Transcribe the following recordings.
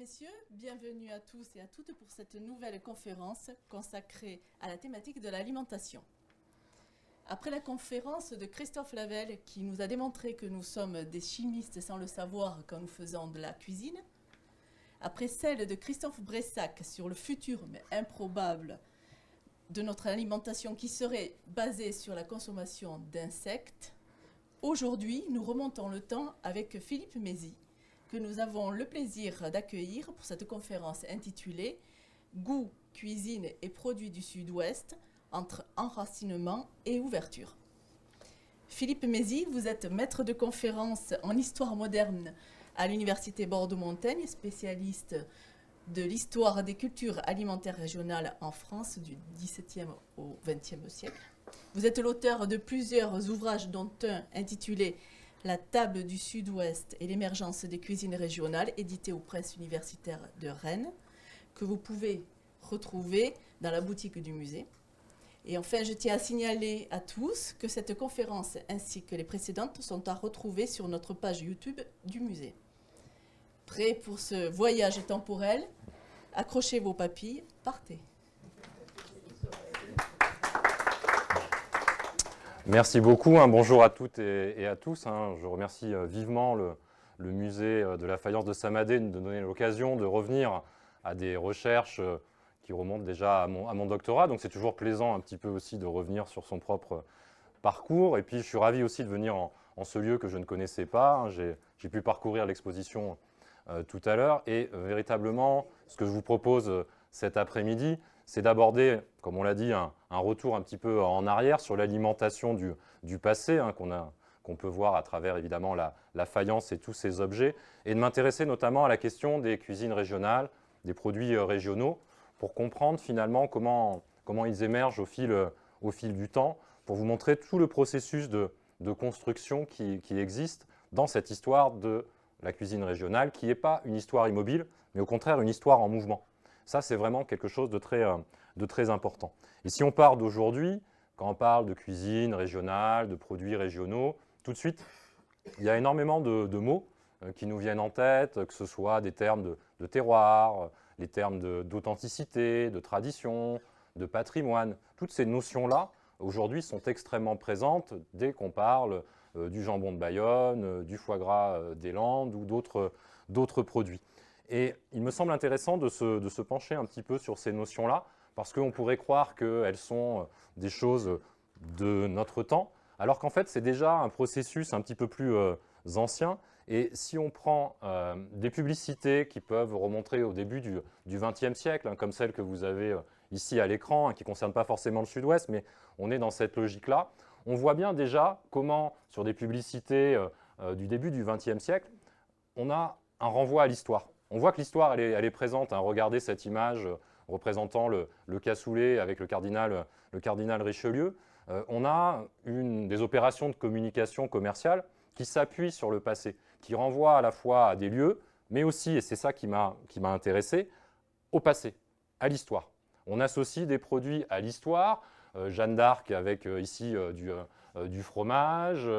messieurs, bienvenue à tous et à toutes pour cette nouvelle conférence consacrée à la thématique de l'alimentation. Après la conférence de Christophe Lavelle qui nous a démontré que nous sommes des chimistes sans le savoir quand nous faisons de la cuisine, après celle de Christophe Bressac sur le futur mais improbable de notre alimentation qui serait basée sur la consommation d'insectes, aujourd'hui nous remontons le temps avec Philippe Mézy, que nous avons le plaisir d'accueillir pour cette conférence intitulée « Goût, cuisine et produits du Sud-Ouest entre enracinement et ouverture ». Philippe Mézy, vous êtes maître de conférence en histoire moderne à l'Université Bordeaux-Montaigne, spécialiste de l'histoire des cultures alimentaires régionales en France du XVIIe au XXe siècle. Vous êtes l'auteur de plusieurs ouvrages dont un intitulé La table du Sud-Ouest et l'émergence des cuisines régionales, édité aux presses universitaires de Rennes, que vous pouvez retrouver dans la boutique du musée. Et enfin, je tiens à signaler à tous que cette conférence ainsi que les précédentes sont à retrouver sur notre page YouTube du musée. Prêts pour ce voyage temporel? Accrochez vos papilles, partez. Merci beaucoup, bonjour à toutes et à tous. Je remercie vivement le musée de la faïence de Samadé de donner l'occasion de revenir à des recherches qui remontent déjà à mon doctorat. Donc c'est toujours plaisant un petit peu aussi de revenir sur son propre parcours. Et puis je suis ravi aussi de venir en ce lieu que je ne connaissais pas. J'ai pu parcourir l'exposition tout à l'heure. Et véritablement, ce que je vous propose cet après-midi, c'est d'aborder, comme on l'a dit, un retour un petit peu en arrière sur l'alimentation du passé, qu'on peut voir à travers évidemment la faïence et tous ces objets, et de m'intéresser notamment à la question des cuisines régionales, des produits régionaux, pour comprendre finalement comment ils émergent au fil du temps, pour vous montrer tout le processus de construction qui existe dans cette histoire de la cuisine régionale, qui n'est pas une histoire immobile, mais au contraire une histoire en mouvement. Ça, c'est vraiment quelque chose de très important. Et si on part d'aujourd'hui, quand on parle de cuisine régionale, de produits régionaux, tout de suite, il y a énormément de mots qui nous viennent en tête, que ce soit des termes de terroir, les termes d'authenticité, de tradition, de patrimoine. Toutes ces notions-là, aujourd'hui, sont extrêmement présentes dès qu'on parle du jambon de Bayonne, du foie gras des Landes ou d'autres produits. Et il me semble intéressant de se pencher un petit peu sur ces notions-là, parce qu'on pourrait croire qu'elles sont des choses de notre temps, alors qu'en fait, c'est déjà un processus un petit peu plus ancien. Et si on prend des publicités qui peuvent remonter au début du XXe siècle, comme celle que vous avez ici à l'écran, qui ne concerne pas forcément le Sud-Ouest, mais on est dans cette logique-là, on voit bien déjà comment, sur des publicités du début du XXe siècle, on a un renvoi à l'histoire. On voit que l'histoire, elle est présente. Regardez cette image représentant le cassoulet avec le cardinal Richelieu. On a des opérations de communication commerciale qui s'appuient sur le passé, qui renvoient à la fois à des lieux, mais aussi, et c'est ça qui m'a intéressé, au passé, à l'histoire. On associe des produits à l'histoire. Jeanne d'Arc avec ici du fromage,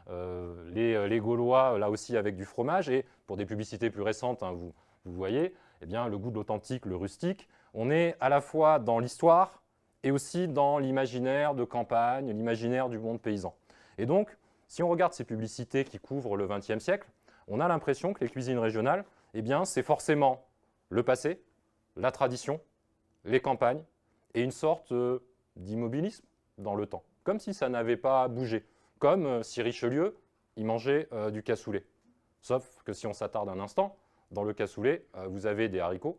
les Gaulois là aussi avec du fromage, et pour des publicités plus récentes, vous voyez, eh bien, le goût de l'authentique, le rustique. On est à la fois dans l'histoire et aussi dans l'imaginaire de campagne, l'imaginaire du monde paysan. Et donc, si on regarde ces publicités qui couvrent le XXe siècle, on a l'impression que les cuisines régionales, eh bien, c'est forcément le passé, la tradition, les campagnes et une sorte d'immobilisme dans le temps, comme si ça n'avait pas bougé, comme si Richelieu, il mangeait du cassoulet. Sauf que si on s'attarde un instant, dans le cassoulet, vous avez des haricots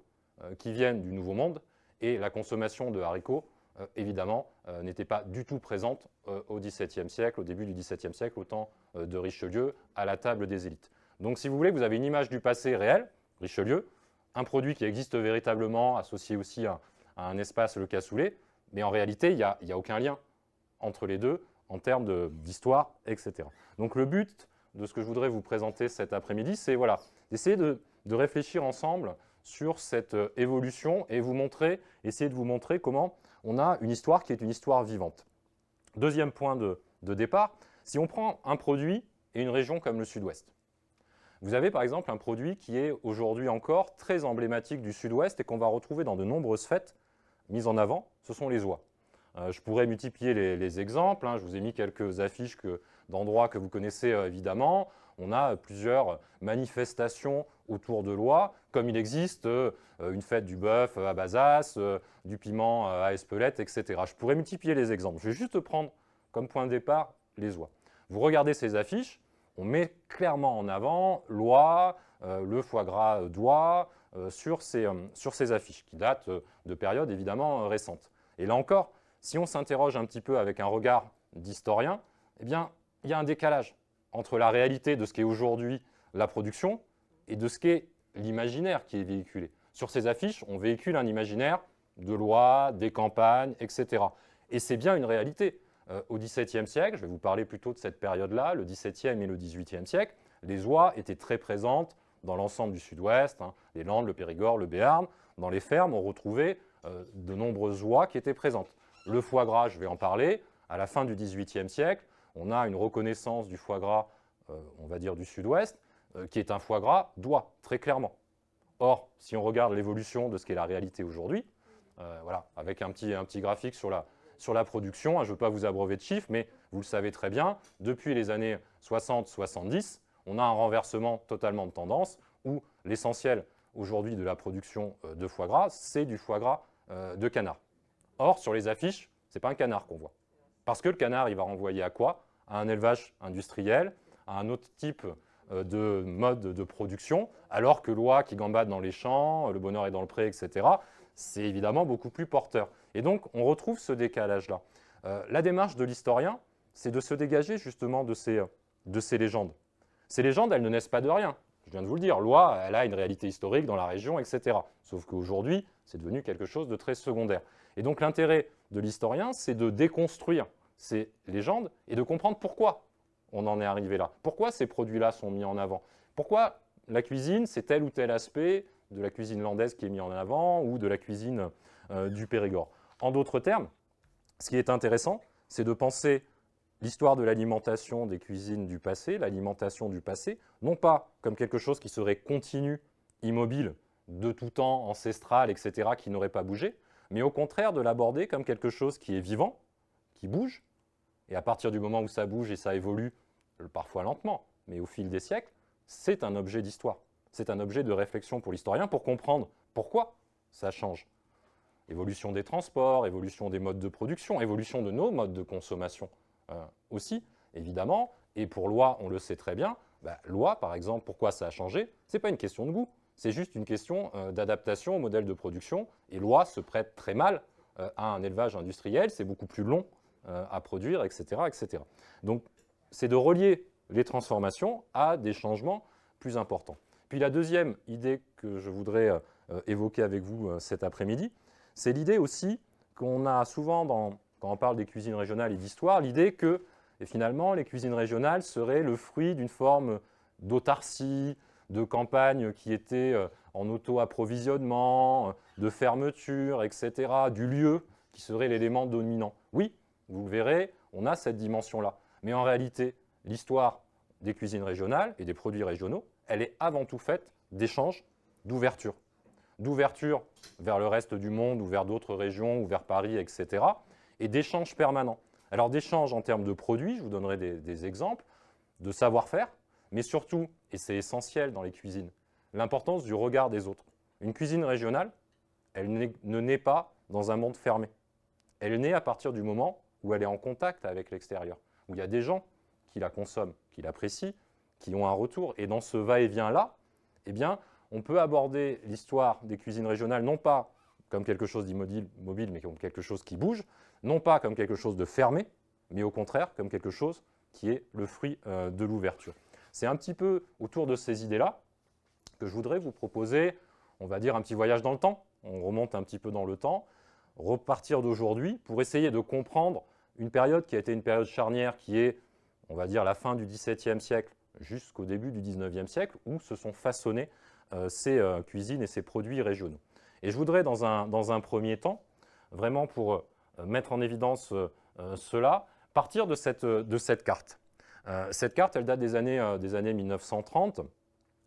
qui viennent du Nouveau Monde, et la consommation de haricots, évidemment, n'était pas du tout présente au XVIIe siècle, au début du XVIIe siècle, au temps de Richelieu, à la table des élites. Donc, si vous voulez, vous avez une image du passé réel, Richelieu, un produit qui existe véritablement, associé aussi à un espace, le cassoulet, mais en réalité, il n'y a aucun lien entre les deux en termes d'histoire, etc. Donc, le but de ce que je voudrais vous présenter cet après-midi, c'est voilà, d'essayer de réfléchir ensemble sur cette évolution et essayer de vous montrer comment on a une histoire qui est une histoire vivante. Deuxième point de départ, si on prend un produit et une région comme le Sud-Ouest, Vous avez par exemple un produit qui est aujourd'hui encore très emblématique du Sud-Ouest et qu'on va retrouver dans de nombreuses fêtes mises en avant, ce sont les oies. Je pourrais multiplier les exemples, hein. Je vous ai mis quelques affiches d'endroits que vous connaissez évidemment. On a plusieurs manifestations autour de l'oie, comme il existe une fête du bœuf à Bazas, du piment à Espelette, etc. Je pourrais multiplier les exemples. Je vais juste prendre comme point de départ les oies. Vous regardez ces affiches, on met clairement en avant l'oie, le foie gras d'oie sur ces affiches, qui datent de périodes évidemment récentes. Et là encore, si on s'interroge un petit peu avec un regard d'historien, eh bien, il y a un décalage entre la réalité de ce qu'est aujourd'hui la production et de ce qu'est l'imaginaire qui est véhiculé. Sur ces affiches, on véhicule un imaginaire de l'oie, des campagnes, etc. Et c'est bien une réalité. Au XVIIe siècle, je vais vous parler plutôt de cette période-là, le XVIIe et le XVIIIe siècle, les oies étaient très présentes dans l'ensemble du Sud-Ouest, hein, les Landes, le Périgord, le Béarn. Dans les fermes, on retrouvait de nombreuses oies qui étaient présentes. Le foie gras, je vais en parler, à la fin du XVIIIe siècle, on a une reconnaissance du foie gras, on va dire du Sud-Ouest, qui est un foie gras d'oie, très clairement. Or, si on regarde l'évolution de ce qu'est la réalité aujourd'hui, voilà, avec un petit graphique sur la production, hein, je ne veux pas vous abreuver de chiffres, mais vous le savez très bien, depuis les années 60-70, on a un renversement totalement de tendance où l'essentiel aujourd'hui de la production de foie gras, c'est du foie gras de canard. Or, sur les affiches, ce n'est pas un canard qu'on voit. Parce que le canard, il va renvoyer à quoi? À un élevage industriel, à un autre type de mode de production, alors que l'oie qui gambade dans les champs, le bonheur est dans le pré, etc., c'est évidemment beaucoup plus porteur. Et donc, on retrouve ce décalage-là. La démarche de l'historien, c'est de se dégager justement de ces légendes. Ces légendes, elles ne naissent pas de rien. Je viens de vous le dire, l'oie, elle a une réalité historique dans la région, etc. Sauf qu'aujourd'hui, c'est devenu quelque chose de très secondaire. Et donc l'intérêt de l'historien, c'est de déconstruire ces légendes et de comprendre pourquoi on en est arrivé là. Pourquoi ces produits-là sont mis en avant? Pourquoi la cuisine, c'est tel ou tel aspect de la cuisine landaise qui est mis en avant ou de la cuisine du Périgord. En d'autres termes, ce qui est intéressant, c'est de penser l'histoire de l'alimentation des cuisines du passé, l'alimentation du passé, non pas comme quelque chose qui serait continu, immobile, de tout temps, ancestral, etc., qui n'aurait pas bougé, mais au contraire de l'aborder comme quelque chose qui est vivant, qui bouge, et à partir du moment où ça bouge et ça évolue, parfois lentement, mais au fil des siècles, c'est un objet d'histoire. C'est un objet de réflexion pour l'historien pour comprendre pourquoi ça change. Évolution des transports, évolution des modes de production, évolution de nos modes de consommation aussi, évidemment. Et pour l'oie, on le sait très bien, l'oie, par exemple, pourquoi ça a changé? Ce n'est pas une question de goût, c'est juste une question d'adaptation au modèle de production. Et l'oie se prête très mal à un élevage industriel, c'est beaucoup plus long à produire, etc., etc. Donc, c'est de relier les transformations à des changements plus importants. Puis la deuxième idée que je voudrais évoquer avec vous cet après-midi, c'est l'idée aussi qu'on a souvent, quand on parle des cuisines régionales et d'histoire, l'idée que finalement les cuisines régionales seraient le fruit d'une forme d'autarcie, de campagne qui était en auto-approvisionnement, de fermeture, etc., du lieu qui serait l'élément dominant. Oui, vous le verrez, on a cette dimension-là. Mais en réalité, l'histoire des cuisines régionales et des produits régionaux, elle est avant tout faite d'échanges, d'ouverture. D'ouverture vers le reste du monde ou vers d'autres régions ou vers Paris, etc. Et d'échanges permanents. Alors d'échanges en termes de produits, je vous donnerai des exemples, de savoir-faire, mais surtout, et c'est essentiel dans les cuisines, l'importance du regard des autres. Une cuisine régionale, elle ne naît pas dans un monde fermé. Elle naît à partir du moment où elle est en contact avec l'extérieur, où il y a des gens qui la consomment, qui l'apprécient, qui ont un retour. Et dans ce va-et-vient-là, eh bien, on peut aborder l'histoire des cuisines régionales non pas comme quelque chose d'immobile, mais comme quelque chose qui bouge, non pas comme quelque chose de fermé, mais au contraire comme quelque chose qui est le fruit de l'ouverture. C'est un petit peu autour de ces idées-là que je voudrais vous proposer, on va dire, un petit voyage dans le temps. On remonte un petit peu dans le temps, repartir d'aujourd'hui pour essayer de comprendre une période qui a été une période charnière qui est, on va dire, la fin du XVIIe siècle jusqu'au début du XIXe siècle, où se sont façonnés ces cuisines et ces produits régionaux. Et je voudrais, dans un premier temps, vraiment pour mettre en évidence cela, partir de cette carte. Cette carte, elle date des années 1930.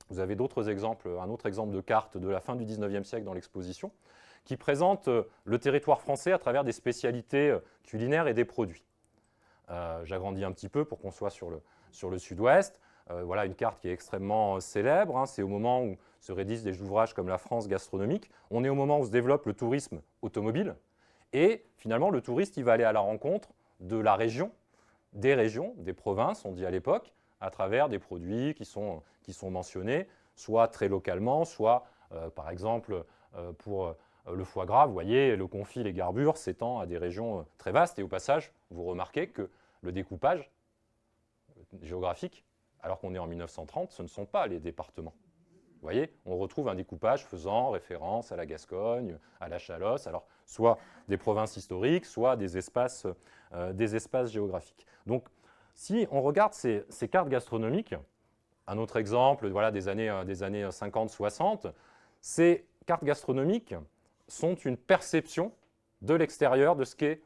Vous avez d'autres exemples, un autre exemple de carte de la fin du 19e siècle dans l'exposition, qui présente le territoire français à travers des spécialités culinaires et des produits. J'agrandis un petit peu pour qu'on soit sur le sud-ouest. Voilà une carte qui est extrêmement célèbre. Hein. C'est au moment où se rédigent des ouvrages comme La France gastronomique. On est au moment où se développe le tourisme automobile. Et finalement, le touriste, il va aller à la rencontre de la région, des provinces, on dit à l'époque, à travers des produits qui sont mentionnés, soit très localement, soit, par exemple, pour le foie gras, vous voyez, le confit, les garbures s'étend à des régions très vastes. Et au passage, vous remarquez que le découpage géographique, alors qu'on est en 1930, ce ne sont pas les départements. Vous voyez, on retrouve un découpage faisant référence à la Gascogne, à la Chalosse, alors soit des provinces historiques, soit des espaces géographiques. Donc, si on regarde ces cartes gastronomiques, un autre exemple voilà, des années 50-60, ces cartes gastronomiques sont une perception de l'extérieur de ce qu'est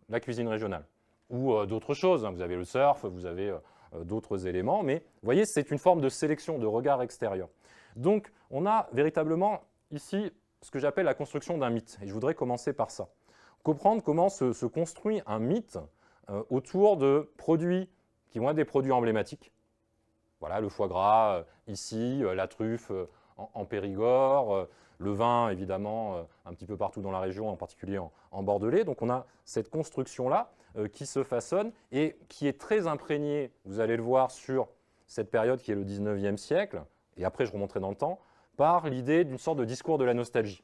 la cuisine régionale. Ou d'autres choses, hein. Vous avez le surf, vous avez d'autres éléments, mais vous voyez, c'est une forme de sélection, de regard extérieur. Donc, on a véritablement ici ce que j'appelle la construction d'un mythe. Et je voudrais commencer par ça. Comprendre comment se construit un mythe autour de produits qui vont être des produits emblématiques. Voilà, le foie gras, ici, la truffe en Périgord, le vin, évidemment, un petit peu partout dans la région, en particulier en Bordelais. Donc, on a cette construction-là qui se façonne et qui est très imprégnée, vous allez le voir, sur cette période qui est le 19e siècle, et après je remonterai dans le temps, par l'idée d'une sorte de discours de la nostalgie.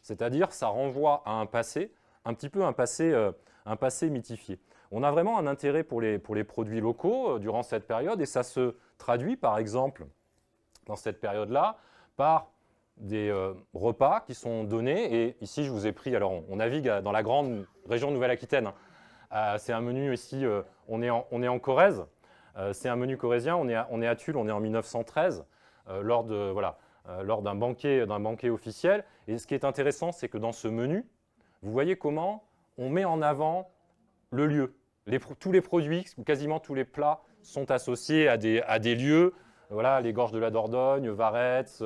C'est-à-dire, ça renvoie à un passé, un petit peu un passé mythifié. On a vraiment un intérêt pour les produits locaux durant cette période, et ça se traduit, par exemple, dans cette période-là, par des repas qui sont donnés. Et ici, je vous ai pris, alors on navigue dans la grande région de Nouvelle-Aquitaine. C'est un menu ici, on est en Corrèze. C'est un menu corrézien, on est à Tulle, on est en 1913, lors d'un banquet officiel. Et ce qui est intéressant, c'est que dans ce menu, vous voyez comment on met en avant le lieu. Tous les produits, ou quasiment tous les plats, sont associés à des lieux. Voilà, les gorges de la Dordogne, Varetz,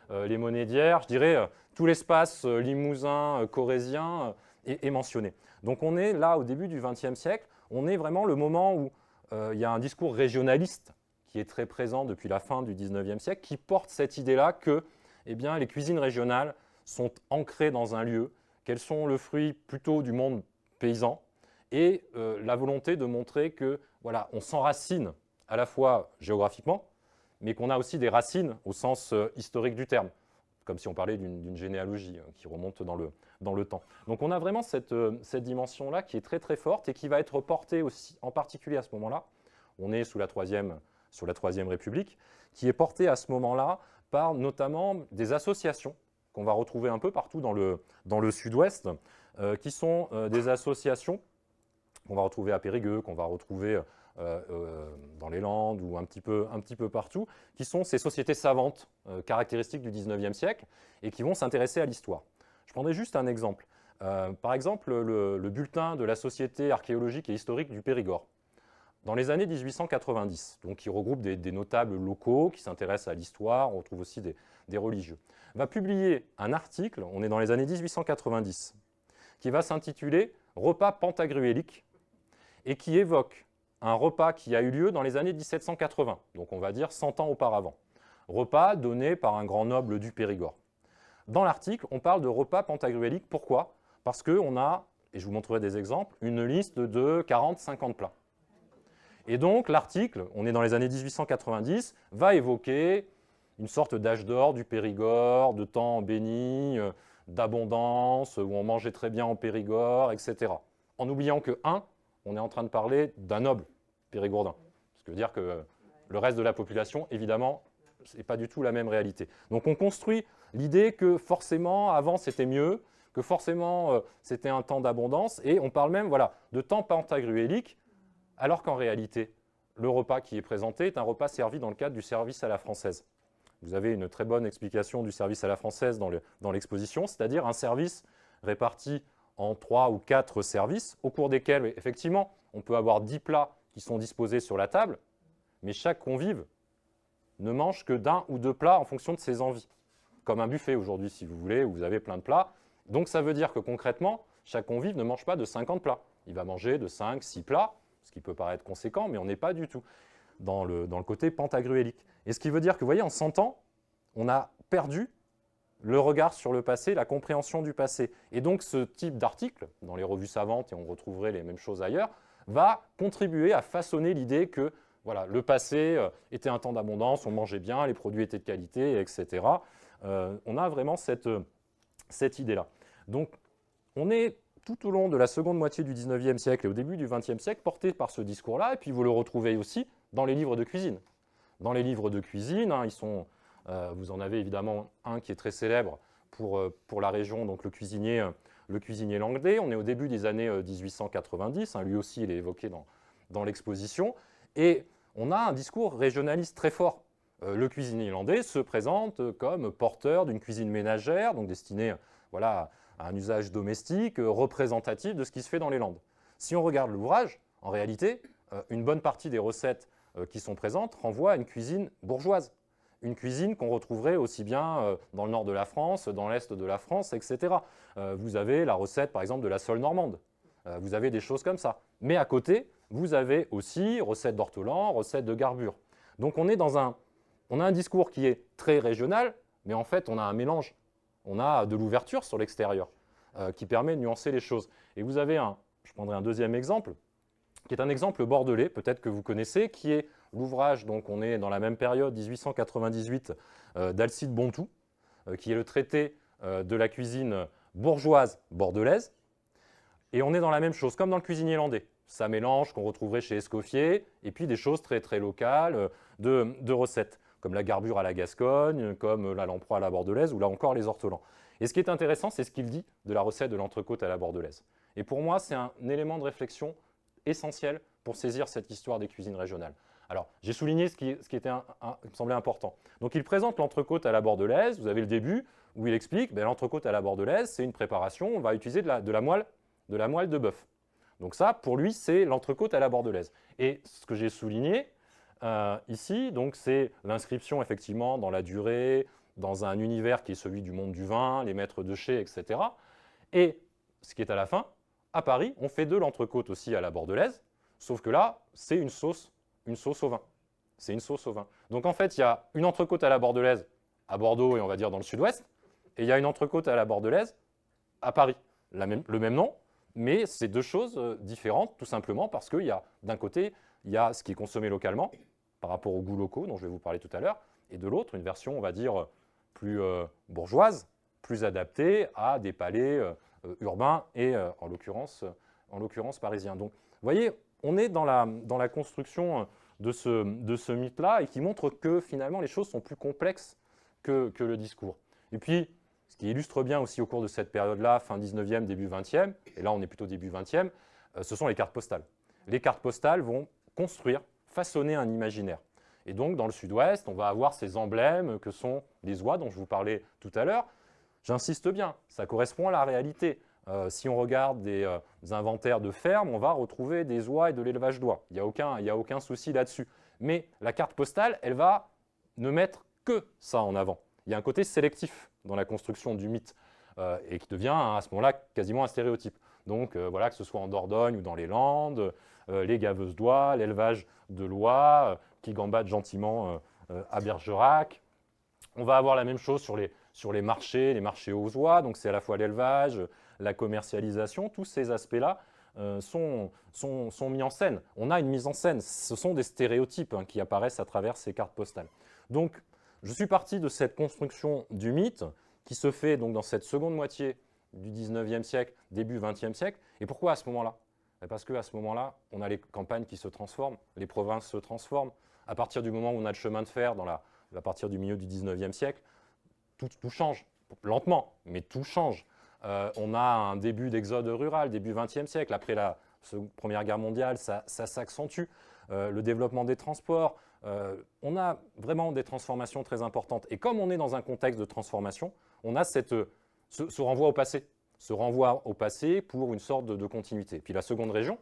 les Monédières, je dirais, tout l'espace limousin, corrézien est mentionné. Donc on est là au début du XXe siècle, on est vraiment le moment où il y a un discours régionaliste qui est très présent depuis la fin du XIXe siècle, qui porte cette idée-là que eh bien, les cuisines régionales sont ancrées dans un lieu, qu'elles sont le fruit plutôt du monde paysan, et la volonté de montrer que voilà, on s'enracine à la fois géographiquement, mais qu'on a aussi des racines au sens historique du terme, comme si on parlait d'une généalogie qui remonte dans le temps. Donc on a vraiment cette dimension-là qui est très très forte et qui va être portée aussi, en particulier à ce moment-là, on est sous la Troisième République, qui est portée à ce moment-là par notamment des associations qu'on va retrouver un peu partout dans le sud-ouest, qui sont des associations qu'on va retrouver à Périgueux, qu'on va retrouver dans les Landes ou un petit peu partout, qui sont ces sociétés savantes caractéristiques du XIXe siècle et qui vont s'intéresser à l'histoire. Je prendrai juste un exemple. Par exemple, le bulletin de la Société archéologique et historique du Périgord. Dans les années 1890, donc qui regroupe des notables locaux qui s'intéressent à l'histoire, on retrouve aussi des religieux, va publier un article, on est dans les années 1890, qui va s'intituler « Repas pantagruélique » et qui évoque un repas qui a eu lieu dans les années 1780, donc on va dire 100 ans auparavant. Repas donné par un grand noble du Périgord. Dans l'article, on parle de repas pantagruélique. Pourquoi? Parce qu'on a, et je vous montrerai des exemples, une liste de 40-50 plats. Et donc l'article, on est dans les années 1890, va évoquer une sorte d'âge d'or du Périgord, de temps béni, d'abondance, où on mangeait très bien en Périgord, etc. En oubliant que, on est en train de parler d'un noble périgourdin. Ce qui veut dire que le reste de la population, évidemment, ce n'est pas du tout la même réalité. Donc on construit l'idée que forcément, avant, c'était mieux, que forcément, c'était un temps d'abondance, et on parle même de temps pantagruélique, alors qu'en réalité, le repas qui est présenté est un repas servi dans le cadre du service à la française. Vous avez une très bonne explication du service à la française dans l'exposition, c'est-à-dire un service réparti en 3 ou 4 services, au cours desquels, effectivement, on peut avoir 10 plats qui sont disposés sur la table, mais chaque convive ne mange que d'un ou deux plats en fonction de ses envies. Comme un buffet aujourd'hui, si vous voulez, où vous avez plein de plats. Donc ça veut dire que concrètement, chaque convive ne mange pas de 50 plats. Il va manger de 5, 6 plats, ce qui peut paraître conséquent, mais on n'est pas du tout dans le côté pentagruélique. Et ce qui veut dire que, vous voyez, en 100 ans, on a perdu le regard sur le passé, la compréhension du passé. Et donc ce type d'article, dans les revues savantes, et on retrouverait les mêmes choses ailleurs, va contribuer à façonner l'idée que voilà, le passé était un temps d'abondance, on mangeait bien, les produits étaient de qualité, etc. On a vraiment cette idée-là. Donc on est tout au long de la seconde moitié du 19e siècle et au début du 20e siècle porté par ce discours-là, et puis vous le retrouvez aussi dans les livres de cuisine. Dans les livres de cuisine, vous en avez évidemment un qui est très célèbre pour la région, donc le cuisinier Langlais. On est au début des années 1890, lui aussi il est évoqué dans l'exposition, et on a un discours régionaliste très fort. Le cuisinier landais se présente comme porteur d'une cuisine ménagère, donc destinée à un usage domestique, représentatif de ce qui se fait dans les Landes. Si on regarde l'ouvrage, en réalité, une bonne partie des recettes qui sont présentes renvoient à une cuisine bourgeoise. Une cuisine qu'on retrouverait aussi bien dans le nord de la France, dans l'est de la France, etc. Vous avez la recette, par exemple, de la sole normande. Vous avez des choses comme ça. Mais à côté, vous avez aussi recettes d'ortolan, recettes de garbure. Donc on a un discours qui est très régional, mais en fait, on a un mélange. On a de l'ouverture sur l'extérieur qui permet de nuancer les choses. Et vous avez je prendrai un deuxième exemple, qui est un exemple bordelais, peut-être que vous connaissez, qui est l'ouvrage, donc on est dans la même période, 1898, d'Alcide Bontou, qui est le traité de la cuisine bourgeoise bordelaise. Et on est dans la même chose, comme dans le cuisinier landais. Ça mélange qu'on retrouverait chez Escoffier, et puis des choses très très locales de recettes, comme la garbure à la Gascogne, comme la lamproie à la bordelaise, ou là encore les ortolans. Et ce qui est intéressant, c'est ce qu'il dit de la recette de l'entrecôte à la bordelaise. Et pour moi, c'est un élément de réflexion essentiel pour saisir cette histoire des cuisines régionales. Alors, j'ai souligné ce qui me semblait important. Donc, il présente l'entrecôte à la bordelaise. Vous avez le début où il explique l'entrecôte à la bordelaise, c'est une préparation, on va utiliser de la moelle de bœuf. Donc ça, pour lui, c'est l'entrecôte à la bordelaise. Et ce que j'ai souligné ici, c'est l'inscription effectivement dans la durée, dans un univers qui est celui du monde du vin, les maîtres de chais, etc. Et ce qui est à la fin, à Paris, on fait de l'entrecôte aussi à la bordelaise, sauf que là, c'est une sauce au vin. C'est une sauce au vin. Donc en fait, il y a une entrecôte à la bordelaise à Bordeaux et on va dire dans le sud-ouest, et il y a une entrecôte à la bordelaise à Paris. Le même nom, mais c'est deux choses différentes, tout simplement parce que d'un côté, il y a ce qui est consommé localement par rapport aux goûts locaux dont je vais vous parler tout à l'heure, et de l'autre, une version, on va dire, plus bourgeoise, plus adaptée à des palais urbains et en l'occurrence parisiens. Donc, vous voyez, on est dans la construction de ce mythe-là et qui montre que finalement les choses sont plus complexes que le discours. Et puis, ce qui illustre bien aussi au cours de cette période-là, fin 19e, début 20e, et là on est plutôt début 20e, ce sont les cartes postales. Les cartes postales vont façonner un imaginaire. Et donc dans le sud-ouest, on va avoir ces emblèmes que sont les oies dont je vous parlais tout à l'heure. J'insiste bien, ça correspond à la réalité. Si on regarde des inventaires de fermes, on va retrouver des oies et de l'élevage d'oies. Il n'y a aucun souci là-dessus. Mais la carte postale, elle va ne mettre que ça en avant. Il y a un côté sélectif dans la construction du mythe et qui devient à ce moment-là quasiment un stéréotype. Donc voilà, que ce soit en Dordogne ou dans les Landes, les gaveuses d'oies, l'élevage de l'oie qui gambade gentiment à Bergerac. On va avoir la même chose sur les marchés aux oies, donc c'est à la fois l'élevage, la commercialisation, tous ces aspects-là sont mis en scène. On a une mise en scène, ce sont des stéréotypes qui apparaissent à travers ces cartes postales. Donc, je suis parti de cette construction du mythe qui se fait donc dans cette seconde moitié du 19e siècle, début 20e siècle. Et pourquoi à ce moment-là? Parce qu'à ce moment-là, on a les campagnes qui se transforment, les provinces se transforment. À partir du moment où on a le chemin de fer, à partir du milieu du 19e siècle, tout change, lentement, mais tout change. On a un début d'exode rural, début 20e siècle. Après la Première Guerre mondiale, ça s'accentue. Le développement des transports, on a vraiment des transformations très importantes. Et comme on est dans un contexte de transformation, on a ce renvoi au passé, pour une sorte de continuité. Puis la seconde raison,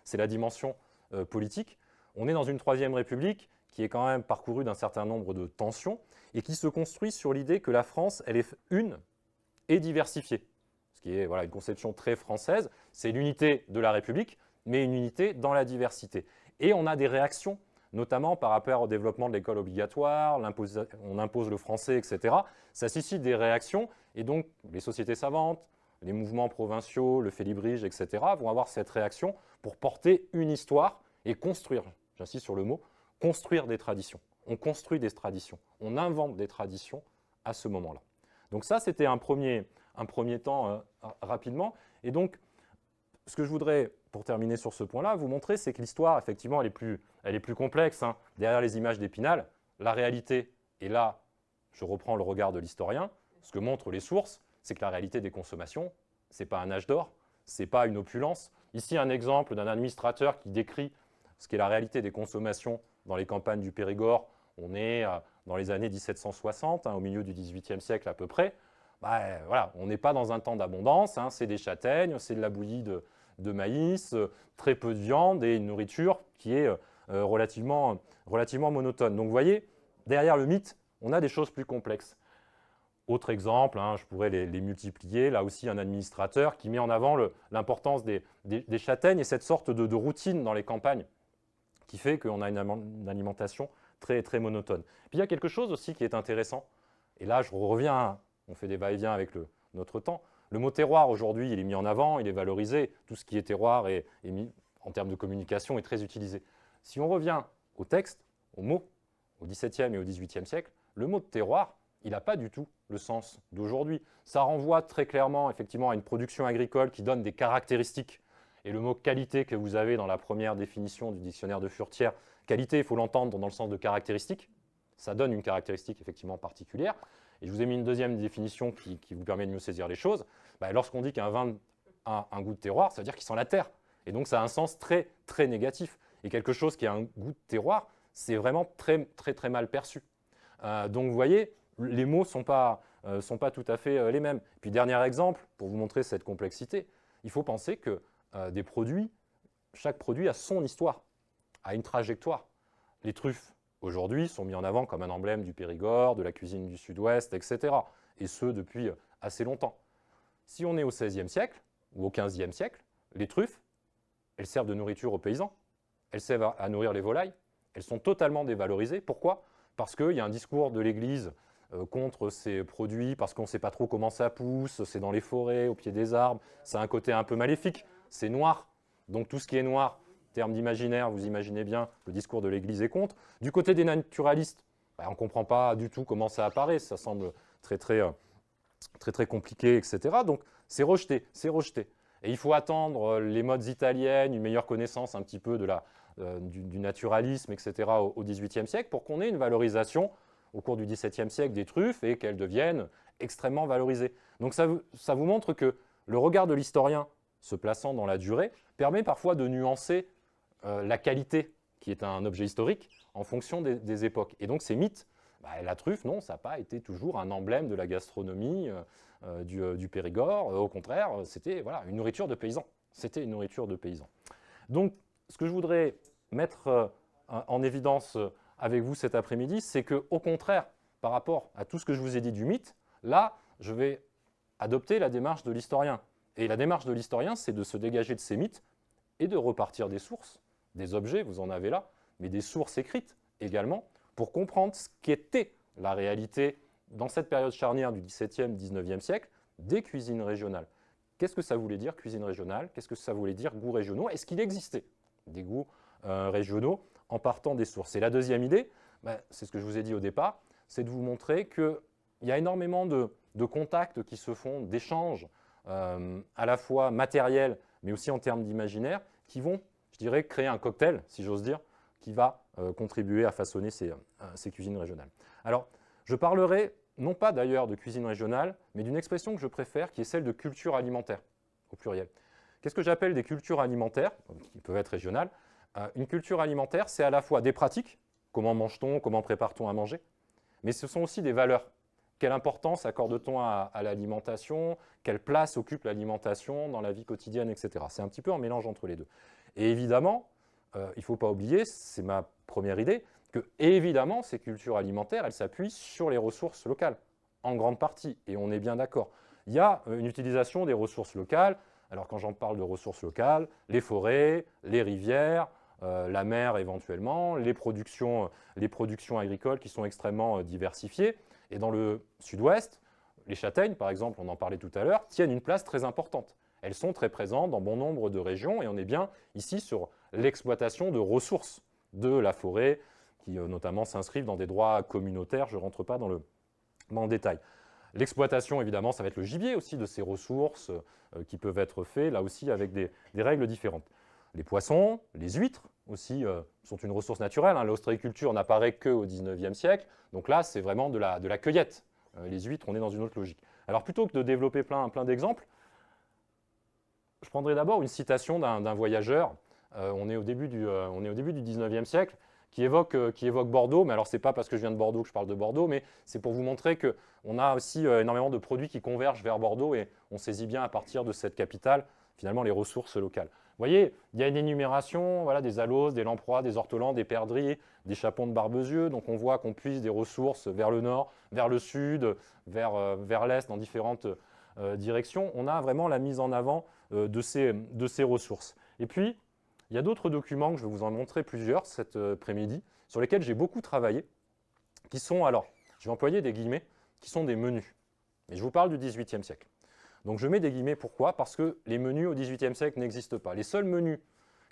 c'est la dimension politique. On est dans une Troisième République qui est quand même parcouru d'un certain nombre de tensions et qui se construit sur l'idée que la France, elle est une et diversifiée. Ce qui est voilà, une conception très française, c'est l'unité de la République, mais une unité dans la diversité. Et on a des réactions, notamment par rapport au développement de l'école obligatoire, on impose le français, etc. Ça suscite des réactions, et donc les sociétés savantes, les mouvements provinciaux, le Félibrige, etc., vont avoir cette réaction pour porter une histoire et construire, j'insiste sur le mot, construire des traditions. On construit des traditions, on invente des traditions à ce moment-là. Donc ça, c'était un premier temps rapidement. Et donc, ce que je voudrais, pour terminer sur ce point-là, vous montrer, c'est que l'histoire, effectivement, elle est plus complexe. Hein. Derrière les images d'Épinal, la réalité, et là, je reprends le regard de l'historien, ce que montrent les sources, c'est que la réalité des consommations, ce n'est pas un âge d'or, ce n'est pas une opulence. Ici, un exemple d'un administrateur qui décrit ce qu'est la réalité des consommations dans les campagnes du Périgord. On est dans les années 1760, au milieu du XVIIIe siècle à peu près. Voilà, on n'est pas dans un temps d'abondance, c'est des châtaignes, c'est de la bouillie de maïs, très peu de viande et une nourriture qui est relativement monotone. Donc vous voyez, derrière le mythe, on a des choses plus complexes. Autre exemple, je pourrais les multiplier, là aussi un administrateur qui met en avant l'importance des châtaignes et cette sorte de routine dans les campagnes qui fait qu'on a une alimentation très, très monotone. Puis il y a quelque chose aussi qui est intéressant, et là je reviens, on fait des va-et-vient avec notre temps. Le mot terroir aujourd'hui, il est mis en avant, il est valorisé, tout ce qui est terroir est mis en termes de communication est très utilisé. Si on revient au texte, aux mots, au XVIIe et au XVIIIe siècle, le mot de terroir, il n'a pas du tout le sens d'aujourd'hui. Ça renvoie très clairement effectivement à une production agricole qui donne des caractéristiques. Et le mot qualité que vous avez dans la première définition du dictionnaire de Furetière, qualité, il faut l'entendre dans le sens de caractéristique. Ça donne une caractéristique effectivement particulière. Et je vous ai mis une deuxième définition qui vous permet de mieux saisir les choses. Lorsqu'on dit qu'un vin a un goût de terroir, ça veut dire qu'il sent la terre. Et donc ça a un sens très, très négatif. Et quelque chose qui a un goût de terroir, c'est vraiment très, très, très mal perçu. Donc vous voyez, les mots ne sont pas tout à fait les mêmes. Puis dernier exemple, pour vous montrer cette complexité, il faut penser que des produits, chaque produit a son histoire, a une trajectoire. Les truffes, aujourd'hui, sont mis en avant comme un emblème du Périgord, de la cuisine du Sud-Ouest, etc. Et ce, depuis assez longtemps. Si on est au XVIe siècle ou au XVe siècle, les truffes, elles servent de nourriture aux paysans, elles servent à nourrir les volailles, elles sont totalement dévalorisées. Pourquoi ? Parce qu'il y a un discours de l'Église contre ces produits, parce qu'on ne sait pas trop comment ça pousse, c'est dans les forêts, au pied des arbres, ça a un côté un peu maléfique, c'est noir. Donc tout ce qui est noir, terme d'imaginaire, vous imaginez bien, le discours de l'Église est contre. Du côté des naturalistes, on ne comprend pas du tout comment ça apparaît, ça semble très, très, très, très compliqué, etc. Donc c'est rejeté, c'est rejeté. Et il faut attendre les modes italiennes, une meilleure connaissance un petit peu du naturalisme, etc. au XVIIIe siècle pour qu'on ait une valorisation au cours du XVIIe siècle des truffes et qu'elles deviennent extrêmement valorisées. Donc ça vous montre que le regard de l'historien se plaçant dans la durée permet parfois de nuancer la qualité, qui est un objet historique, en fonction des époques. Et donc ces mythes, la truffe, non, ça n'a pas été toujours un emblème de la gastronomie du Périgord. Au contraire, c'était une nourriture de paysans. C'était une nourriture de paysans. Donc, ce que je voudrais mettre en évidence avec vous cet après-midi, c'est qu'au contraire, par rapport à tout ce que je vous ai dit du mythe, là, je vais adopter la démarche de l'historien. Et la démarche de l'historien, c'est de se dégager de ces mythes et de repartir des sources, des objets, vous en avez là, mais des sources écrites également, pour comprendre ce qu'était la réalité dans cette période charnière du XVIIe, XIXe siècle, des cuisines régionales. Qu'est-ce que ça voulait dire cuisine régionale? Qu'est-ce que ça voulait dire goûts régionaux? Est-ce qu'il existait des goûts régionaux en partant des sources? Et la deuxième idée, c'est ce que je vous ai dit au départ, c'est de vous montrer qu'il y a énormément de contacts qui se font, d'échanges à la fois matériels, mais aussi en termes d'imaginaire, qui vont, je dirais, créer un cocktail, si j'ose dire, qui va contribuer à façonner ces cuisines régionales. Alors, je parlerai non pas d'ailleurs de cuisine régionale, mais d'une expression que je préfère, qui est celle de culture alimentaire, au pluriel. Qu'est-ce que j'appelle des cultures alimentaires, qui peuvent être régionales? Une culture alimentaire, c'est à la fois des pratiques, comment mange-t-on, comment prépare-t-on à manger, mais ce sont aussi des valeurs. Quelle importance accorde-t-on à l'alimentation? Quelle place occupe l'alimentation dans la vie quotidienne, etc. C'est un petit peu un mélange entre les deux. Et évidemment, il ne faut pas oublier, c'est ma première idée, que, évidemment, ces cultures alimentaires, elles s'appuient sur les ressources locales, en grande partie, et on est bien d'accord. Il y a une utilisation des ressources locales. Alors, quand j'en parle de ressources locales, les forêts, les rivières, la mer éventuellement, les productions agricoles qui sont extrêmement diversifiées. Et dans le sud-ouest, les châtaignes, par exemple, on en parlait tout à l'heure, tiennent une place très importante. Elles sont très présentes dans bon nombre de régions et on est bien ici sur l'exploitation de ressources de la forêt qui notamment s'inscrivent dans des droits communautaires. Je ne rentre pas dans le détail. L'exploitation, évidemment, ça va être le gibier aussi de ces ressources qui peuvent être faits, là aussi avec des règles différentes. Les poissons, les huîtres aussi sont une ressource naturelle. L'ostréiculture n'apparaît qu'au XIXe siècle. Donc là, c'est vraiment de la cueillette. Les huîtres, on est dans une autre logique. Alors plutôt que de développer plein d'exemples, je prendrai d'abord une citation d'un voyageur. On est au début du XIXe siècle, qui évoque Bordeaux. Mais alors, ce n'est pas parce que je viens de Bordeaux que je parle de Bordeaux, mais c'est pour vous montrer qu'on a aussi énormément de produits qui convergent vers Bordeaux et on saisit bien à partir de cette capitale, finalement, les ressources locales. Vous voyez, il y a une énumération des aloses, des lamproies, des ortolans, des perdrix, des chapons de barbezieux. Donc, on voit qu'on puise des ressources vers le nord, vers le sud, vers l'est, dans différentes directions. On a vraiment la mise en avant de ces ressources. Et puis, il y a d'autres documents que je vais vous en montrer plusieurs cet après-midi, sur lesquels j'ai beaucoup travaillé, qui sont, alors, je vais employer des guillemets, qui sont des menus. Et je vous parle du XVIIIe siècle. Donc je mets des guillemets, pourquoi? Parce que les menus au XVIIIe siècle n'existent pas. Les seuls menus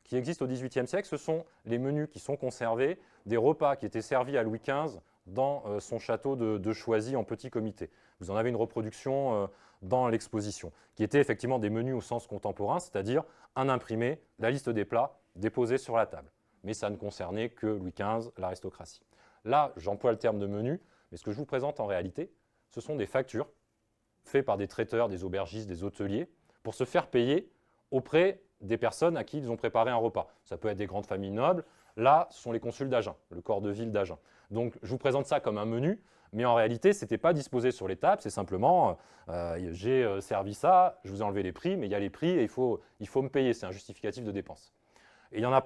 qui existent au XVIIIe siècle, ce sont les menus qui sont conservés, des repas qui étaient servis à Louis XV dans son château de Choisy en petit comité. Vous en avez une reproduction dans l'exposition, qui étaient effectivement des menus au sens contemporain, c'est-à-dire un imprimé, la liste des plats déposés sur la table. Mais ça ne concernait que Louis XV, l'aristocratie. Là, j'emploie le terme de menu, mais ce que je vous présente en réalité, ce sont des factures faites par des traiteurs, des aubergistes, des hôteliers, pour se faire payer auprès des personnes à qui ils ont préparé un repas. Ça peut être des grandes familles nobles. Là, ce sont les consuls d'Agen, le corps de ville d'Agen. Donc, je vous présente ça comme un menu, mais en réalité, ce n'était pas disposé sur les tables. C'est simplement, j'ai servi ça, je vous ai enlevé les prix, mais il y a les prix et il faut me payer. C'est un justificatif de dépense. Et il y en a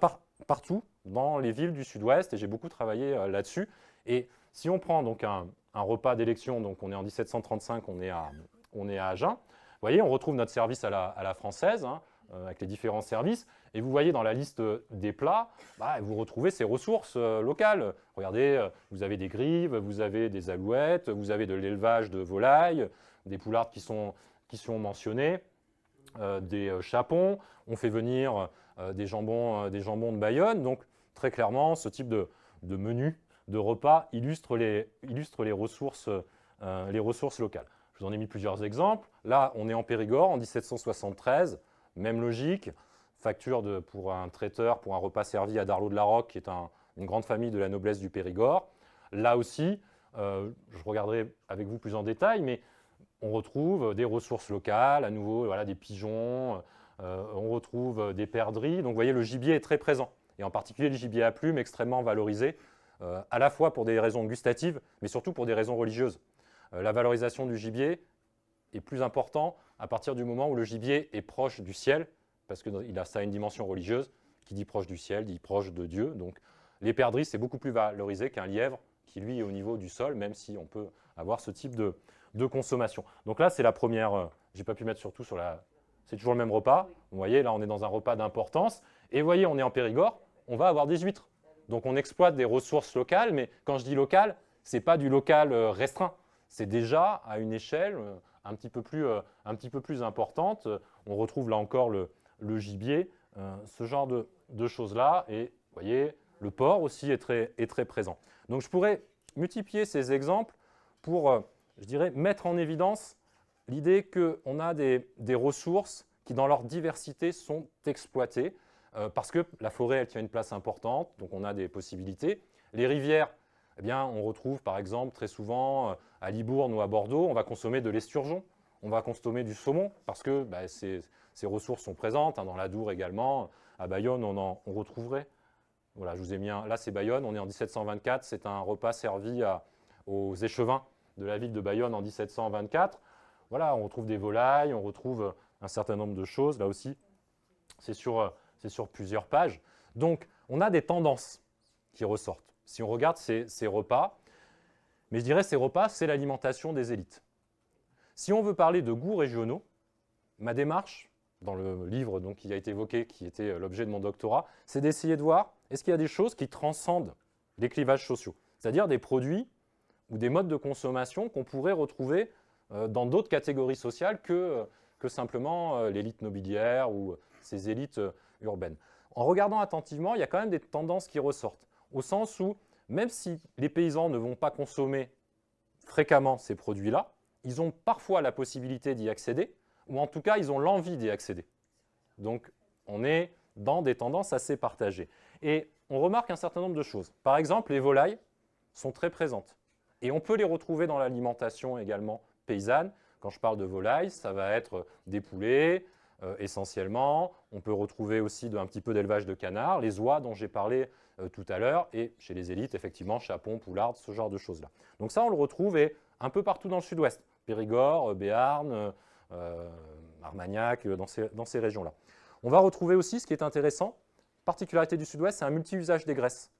partout dans les villes du sud-ouest, et j'ai beaucoup travaillé là-dessus. Et si on prend donc un repas d'élection, donc on est en 1735, on est à Agen, vous voyez, on retrouve notre service à la française, avec les différents services. Et vous voyez dans la liste des plats, vous retrouvez ces ressources locales. Regardez, vous avez des grives, vous avez des alouettes, vous avez de l'élevage de volailles, des poulardes qui sont mentionnées, des chapons. On fait venir des jambons de Bayonne. Donc très clairement, ce type de menu, de repas illustre les ressources locales. Je vous en ai mis plusieurs exemples. Là, on est en Périgord en 1773, même logique. Facture pour un traiteur, pour un repas servi à Darlot de la Roque, qui est une grande famille de la noblesse du Périgord. Là aussi, je regarderai avec vous plus en détail, mais on retrouve des ressources locales, à nouveau des pigeons, on retrouve des perdrix. Donc vous voyez, le gibier est très présent, et en particulier le gibier à plumes, extrêmement valorisé, à la fois pour des raisons gustatives, mais surtout pour des raisons religieuses. La valorisation du gibier est plus importante à partir du moment où le gibier est proche du ciel, parce que ça a une dimension religieuse. Qui dit proche du ciel, dit proche de Dieu. Donc les perdrix, c'est beaucoup plus valorisé qu'un lièvre qui, lui, est au niveau du sol, même si on peut avoir ce type de consommation. Donc là, c'est la première. Je n'ai pas pu mettre surtout sur la. C'est toujours le même repas. Vous voyez, là, on est dans un repas d'importance. Et vous voyez, on est en Périgord, on va avoir des huîtres. Donc on exploite des ressources locales, mais quand je dis local, ce n'est pas du local restreint. C'est déjà à une échelle un petit peu plus importante. On retrouve là encore le gibier, ce genre de choses-là. Et vous voyez, le porc aussi est très présent. Donc je pourrais multiplier ces exemples pour, je dirais, mettre en évidence l'idée qu'on a des ressources qui, dans leur diversité, sont exploitées parce que la forêt, elle tient une place importante, donc on a des possibilités. Les rivières, eh bien, on retrouve par exemple très souvent à Libourne ou à Bordeaux, on va consommer de l'esturgeon, on va consommer du saumon parce que ces ressources sont présentes, dans l'Adour également. À Bayonne, on retrouverait. Voilà, je vous ai mis là, c'est Bayonne, on est en 1724, c'est un repas servi aux échevins de la ville de Bayonne en 1724. Voilà, on retrouve des volailles, on retrouve un certain nombre de choses. Là aussi, c'est sur plusieurs pages. Donc, on a des tendances qui ressortent. si on regarde ces repas, mais je dirais ces repas, c'est l'alimentation des élites. Si on veut parler de goûts régionaux, ma démarche, dans le livre donc, qui a été évoqué, qui était l'objet de mon doctorat, c'est d'essayer de voir est-ce qu'il y a des choses qui transcendent les clivages sociaux, c'est-à-dire des produits ou des modes de consommation qu'on pourrait retrouver dans d'autres catégories sociales que simplement l'élite nobiliaire ou ces élites urbaines. En regardant attentivement, il y a quand même des tendances qui ressortent, au sens où même si les paysans ne vont pas consommer fréquemment ces produits-là, ils ont parfois la possibilité d'y accéder, ou en tout cas, ils ont l'envie d'y accéder. Donc, on est dans des tendances assez partagées. Et on remarque un certain nombre de choses. Par exemple, les volailles sont très présentes. Et on peut les retrouver dans l'alimentation également paysanne. Quand je parle de volailles, ça va être des poulets, essentiellement. On peut retrouver aussi un petit peu d'élevage de canards, les oies dont j'ai parlé tout à l'heure, et chez les élites, effectivement, chapon, poularde, ce genre de choses-là. Donc ça, on le retrouve un peu partout dans le sud-ouest. Périgord, Béarn, Armagnac, dans ces régions-là. On va retrouver aussi, ce qui est intéressant, particularité du sud-ouest, c'est un multi-usage des graisses.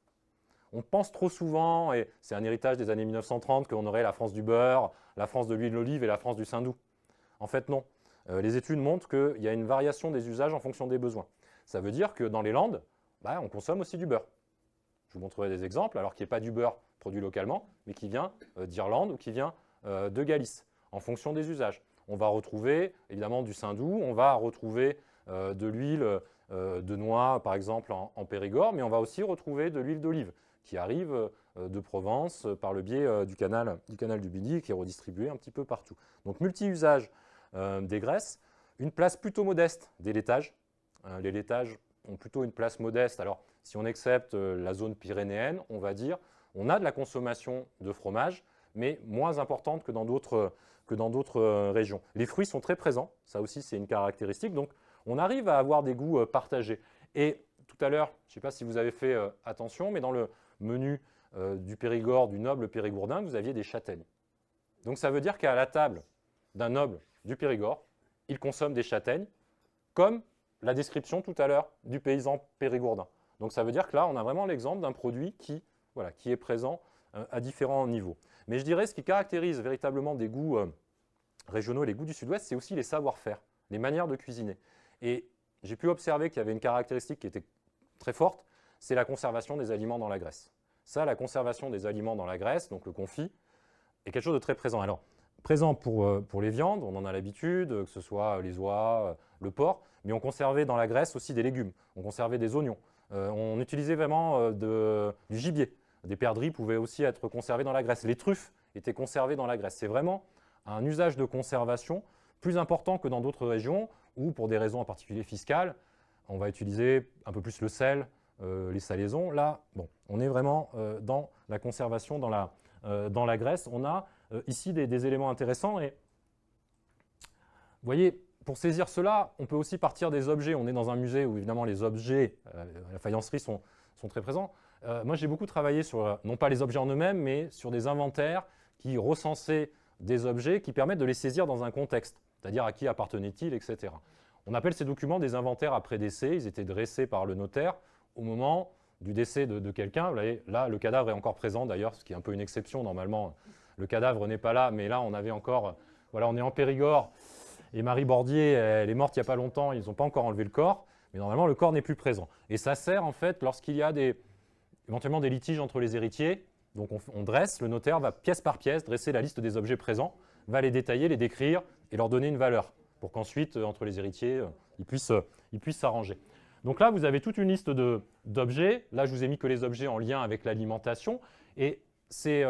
On pense trop souvent, et c'est un héritage des années 1930, qu'on aurait la France du beurre, la France de l'huile d'olive et la France du saindoux. En fait, non. Les études montrent qu'il y a une variation des usages en fonction des besoins. Ça veut dire que dans les Landes, on consomme aussi du beurre. Je vous montrerai des exemples, alors qu'il n'y a pas du beurre produit localement, mais qui vient d'Irlande ou qui vient de Galice, en fonction des usages. On va retrouver évidemment du saindoux, on va retrouver de l'huile de noix, par exemple, en Périgord, mais on va aussi retrouver de l'huile d'olive qui arrive de Provence par le biais du canal du Midi, qui est redistribué un petit peu partout. Donc, multi-usage des graisses, une place plutôt modeste des laitages. Les laitages ont plutôt une place modeste. Alors, si on accepte la zone pyrénéenne, on va dire, on a de la consommation de fromage, mais moins importante que dans d'autres régions. Les fruits sont très présents, ça aussi c'est une caractéristique, donc on arrive à avoir des goûts partagés. Et tout à l'heure, je ne sais pas si vous avez fait attention, mais dans le menu du Périgord, du noble périgourdin, vous aviez des châtaignes. Donc ça veut dire qu'à la table d'un noble du Périgord, il consomme des châtaignes, comme la description tout à l'heure du paysan périgourdin. Donc ça veut dire que là, on a vraiment l'exemple d'un produit qui est présent à différents niveaux. Mais je dirais ce qui caractérise véritablement des goûts régionaux et les goûts du sud-ouest, c'est aussi les savoir-faire, les manières de cuisiner. Et j'ai pu observer qu'il y avait une caractéristique qui était très forte, c'est la conservation des aliments dans la graisse. Ça, la conservation des aliments dans la graisse, donc le confit, est quelque chose de très présent. Alors, présent pour les viandes, on en a l'habitude, que ce soit les oies, le porc, mais on conservait dans la graisse aussi des légumes, on conservait des oignons, on utilisait vraiment du gibier. Des perdrix pouvaient aussi être conservés dans la graisse. Les truffes étaient conservées dans la graisse. C'est vraiment un usage de conservation plus important que dans d'autres régions où, pour des raisons en particulier fiscales, on va utiliser un peu plus le sel, les salaisons. Là, on est vraiment dans la conservation dans la graisse. On a ici des éléments intéressants. Et vous voyez, pour saisir cela, on peut aussi partir des objets. On est dans un musée où, évidemment, les objets, la faïencerie sont très présents. Moi, j'ai beaucoup travaillé sur, non pas les objets en eux-mêmes, mais sur des inventaires qui recensaient des objets qui permettent de les saisir dans un contexte, c'est-à-dire à qui appartenaient-ils, etc. On appelle ces documents des inventaires après décès. Ils étaient dressés par le notaire au moment du décès de quelqu'un. Vous voyez, là, le cadavre est encore présent d'ailleurs, ce qui est un peu une exception. Normalement, le cadavre n'est pas là, mais là, on avait encore, voilà, on est en Périgord, et Marie Bordier, elle est morte il n'y a pas longtemps, ils n'ont pas encore enlevé le corps, mais normalement, le corps n'est plus présent. Et ça sert, en fait, lorsqu'il y a éventuellement des litiges entre les héritiers. Donc on dresse, le notaire va pièce par pièce dresser la liste des objets présents, va les détailler, les décrire et leur donner une valeur pour qu'ensuite, entre les héritiers, ils puissent s'arranger. Donc là, vous avez toute une liste d'objets. Là, je vous ai mis que les objets en lien avec l'alimentation. Et ces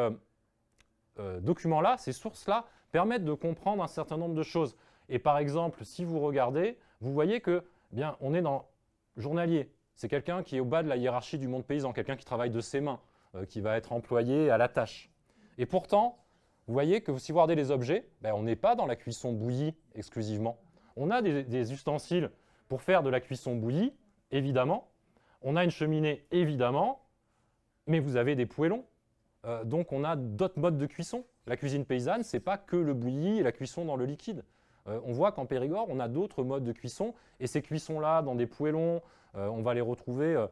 documents-là, ces sources-là, permettent de comprendre un certain nombre de choses. Et par exemple, si vous regardez, vous voyez que, on est dans journalier. C'est quelqu'un qui est au bas de la hiérarchie du monde paysan, quelqu'un qui travaille de ses mains, qui va être employé à la tâche. Et pourtant, vous voyez que si vous regardez les objets, on n'est pas dans la cuisson bouillie exclusivement. On a des ustensiles pour faire de la cuisson bouillie, évidemment. On a une cheminée, évidemment. Mais vous avez des poêlons. Donc on a d'autres modes de cuisson. La cuisine paysanne, ce n'est pas que le bouilli et la cuisson dans le liquide. On voit qu'en Périgord, on a d'autres modes de cuisson. Et ces cuissons-là, dans des poêlons, on va les retrouver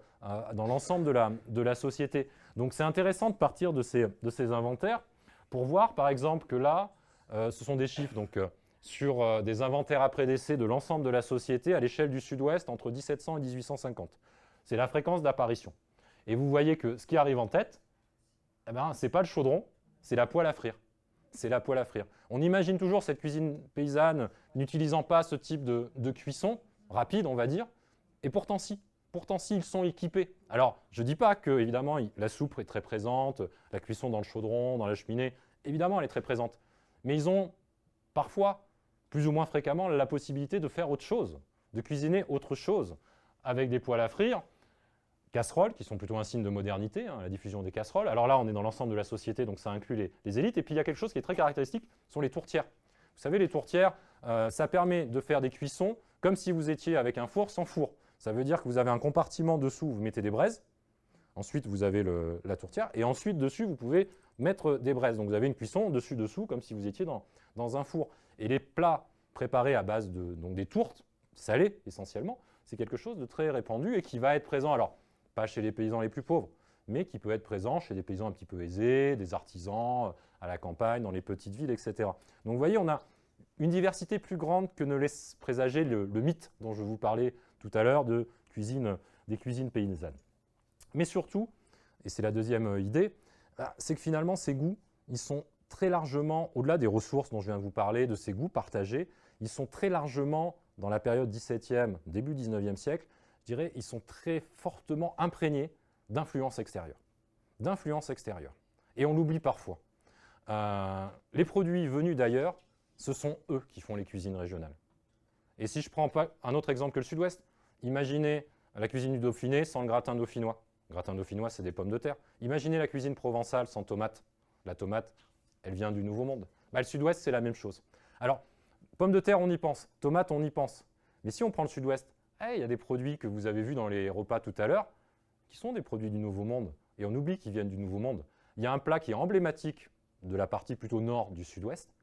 dans l'ensemble de la société. Donc c'est intéressant de partir de ces inventaires pour voir par exemple que là, ce sont des chiffres donc, sur des inventaires après décès de l'ensemble de la société à l'échelle du Sud-Ouest entre 1700 et 1850. C'est la fréquence d'apparition. Et vous voyez que ce qui arrive en tête, eh ben, ce n'est pas le chaudron, c'est la poêle à frire. C'est la poêle à frire. On imagine toujours cette cuisine paysanne n'utilisant pas ce type de cuisson rapide, on va dire, et pourtant si. Pourtant si, ils sont équipés. Alors, je ne dis pas que, évidemment, la soupe est très présente, la cuisson dans le chaudron, dans la cheminée, évidemment, elle est très présente. Mais ils ont parfois, plus ou moins fréquemment, la possibilité de faire autre chose, de cuisiner autre chose, avec des poêles à frire, casseroles, qui sont plutôt un signe de modernité, la diffusion des casseroles. Alors là, on est dans l'ensemble de la société, donc ça inclut les élites. Et puis, il y a quelque chose qui est très caractéristique, ce sont les tourtières. Vous savez, les tourtières, ça permet de faire des cuissons comme si vous étiez avec un four sans four. Ça veut dire que vous avez un compartiment dessous, vous mettez des braises. Ensuite, vous avez la tourtière. Et ensuite, dessus, vous pouvez mettre des braises. Donc, vous avez une cuisson dessus-dessous, comme si vous étiez dans un four. Et les plats préparés à base donc des tourtes, salées essentiellement, c'est quelque chose de très répandu et qui va être présent, alors pas chez les paysans les plus pauvres, mais qui peut être présent chez des paysans un petit peu aisés, des artisans, à la campagne, dans les petites villes, etc. Donc, vous voyez, on a une diversité plus grande que ne laisse présager le mythe dont je vous parlais tout à l'heure des cuisines paysannes. Mais surtout, et c'est la deuxième idée, c'est que finalement ces goûts, ils sont très largement, au-delà des ressources dont je viens de vous parler, de ces goûts partagés, ils sont très largement, dans la période 17e, début 19e siècle, je dirais, ils sont très fortement imprégnés d'influences extérieures. Et on l'oublie parfois. Les produits venus d'ailleurs, ce sont eux qui font les cuisines régionales. Et si je prends un autre exemple que le Sud-Ouest, imaginez la cuisine du Dauphiné sans le gratin dauphinois. Le gratin dauphinois, c'est des pommes de terre. Imaginez la cuisine provençale sans tomate. La tomate, elle vient du Nouveau Monde. Le Sud-Ouest, c'est la même chose. Alors, pommes de terre, on y pense. Tomate, on y pense. Mais si on prend le Sud-Ouest, il y a des produits que vous avez vus dans les repas tout à l'heure qui sont des produits du Nouveau Monde. Et on oublie qu'ils viennent du Nouveau Monde. Il y a un plat qui est emblématique de la partie plutôt nord du Sud-Ouest,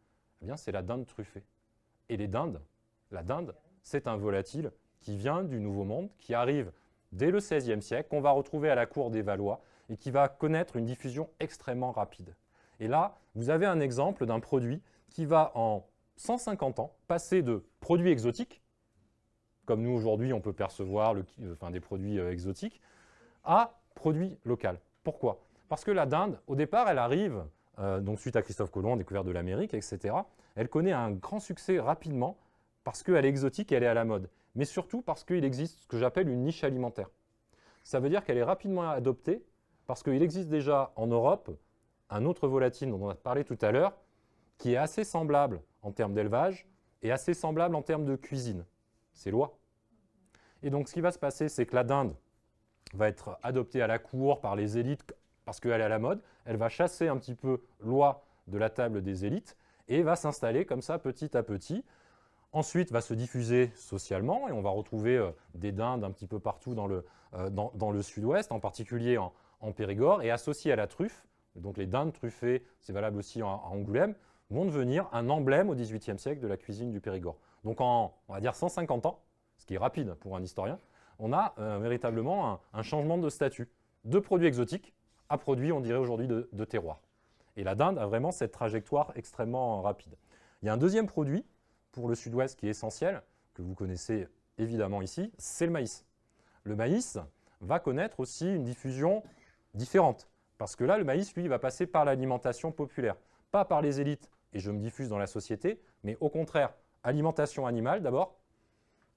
eh bien, c'est la dinde truffée. Et la dinde, c'est un volatile qui vient du Nouveau Monde, qui arrive dès le XVIe siècle, qu'on va retrouver à la cour des Valois et qui va connaître une diffusion extrêmement rapide. Et là, vous avez un exemple d'un produit qui va en 150 ans passer de produits exotiques, comme nous aujourd'hui on peut percevoir des produits exotiques, à produits locaux. Pourquoi? Parce que la dinde, au départ, elle arrive, donc suite à Christophe Colomb, découverte de l'Amérique, etc., elle connaît un grand succès rapidement parce qu'elle est exotique et elle est à la mode. Mais surtout parce qu'il existe ce que j'appelle une niche alimentaire. Ça veut dire qu'elle est rapidement adoptée parce qu'il existe déjà en Europe un autre volatile dont on a parlé tout à l'heure qui est assez semblable en termes d'élevage et assez semblable en termes de cuisine. C'est l'oie. Et donc ce qui va se passer, c'est que la dinde va être adoptée à la cour par les élites parce qu'elle est à la mode. Elle va chasser un petit peu l'oie de la table des élites et va s'installer comme ça petit à petit. Ensuite, va se diffuser socialement et on va retrouver des dindes un petit peu partout dans le Sud-Ouest, en particulier en Périgord, et associées à la truffe, donc les dindes truffées, c'est valable aussi à Angoulême, vont devenir un emblème au XVIIIe siècle de la cuisine du Périgord. Donc on va dire 150 ans, ce qui est rapide pour un historien, on a véritablement un changement de statut, de produits exotiques à produits, on dirait aujourd'hui, de terroir. Et la dinde a vraiment cette trajectoire extrêmement rapide. Il y a un deuxième produit pour le Sud-Ouest qui est essentiel, que vous connaissez évidemment ici, c'est le maïs. Le maïs va connaître aussi une diffusion différente, parce que là, le maïs, lui, va passer par l'alimentation populaire, pas par les élites, et je me diffuse dans la société, mais au contraire, alimentation animale d'abord,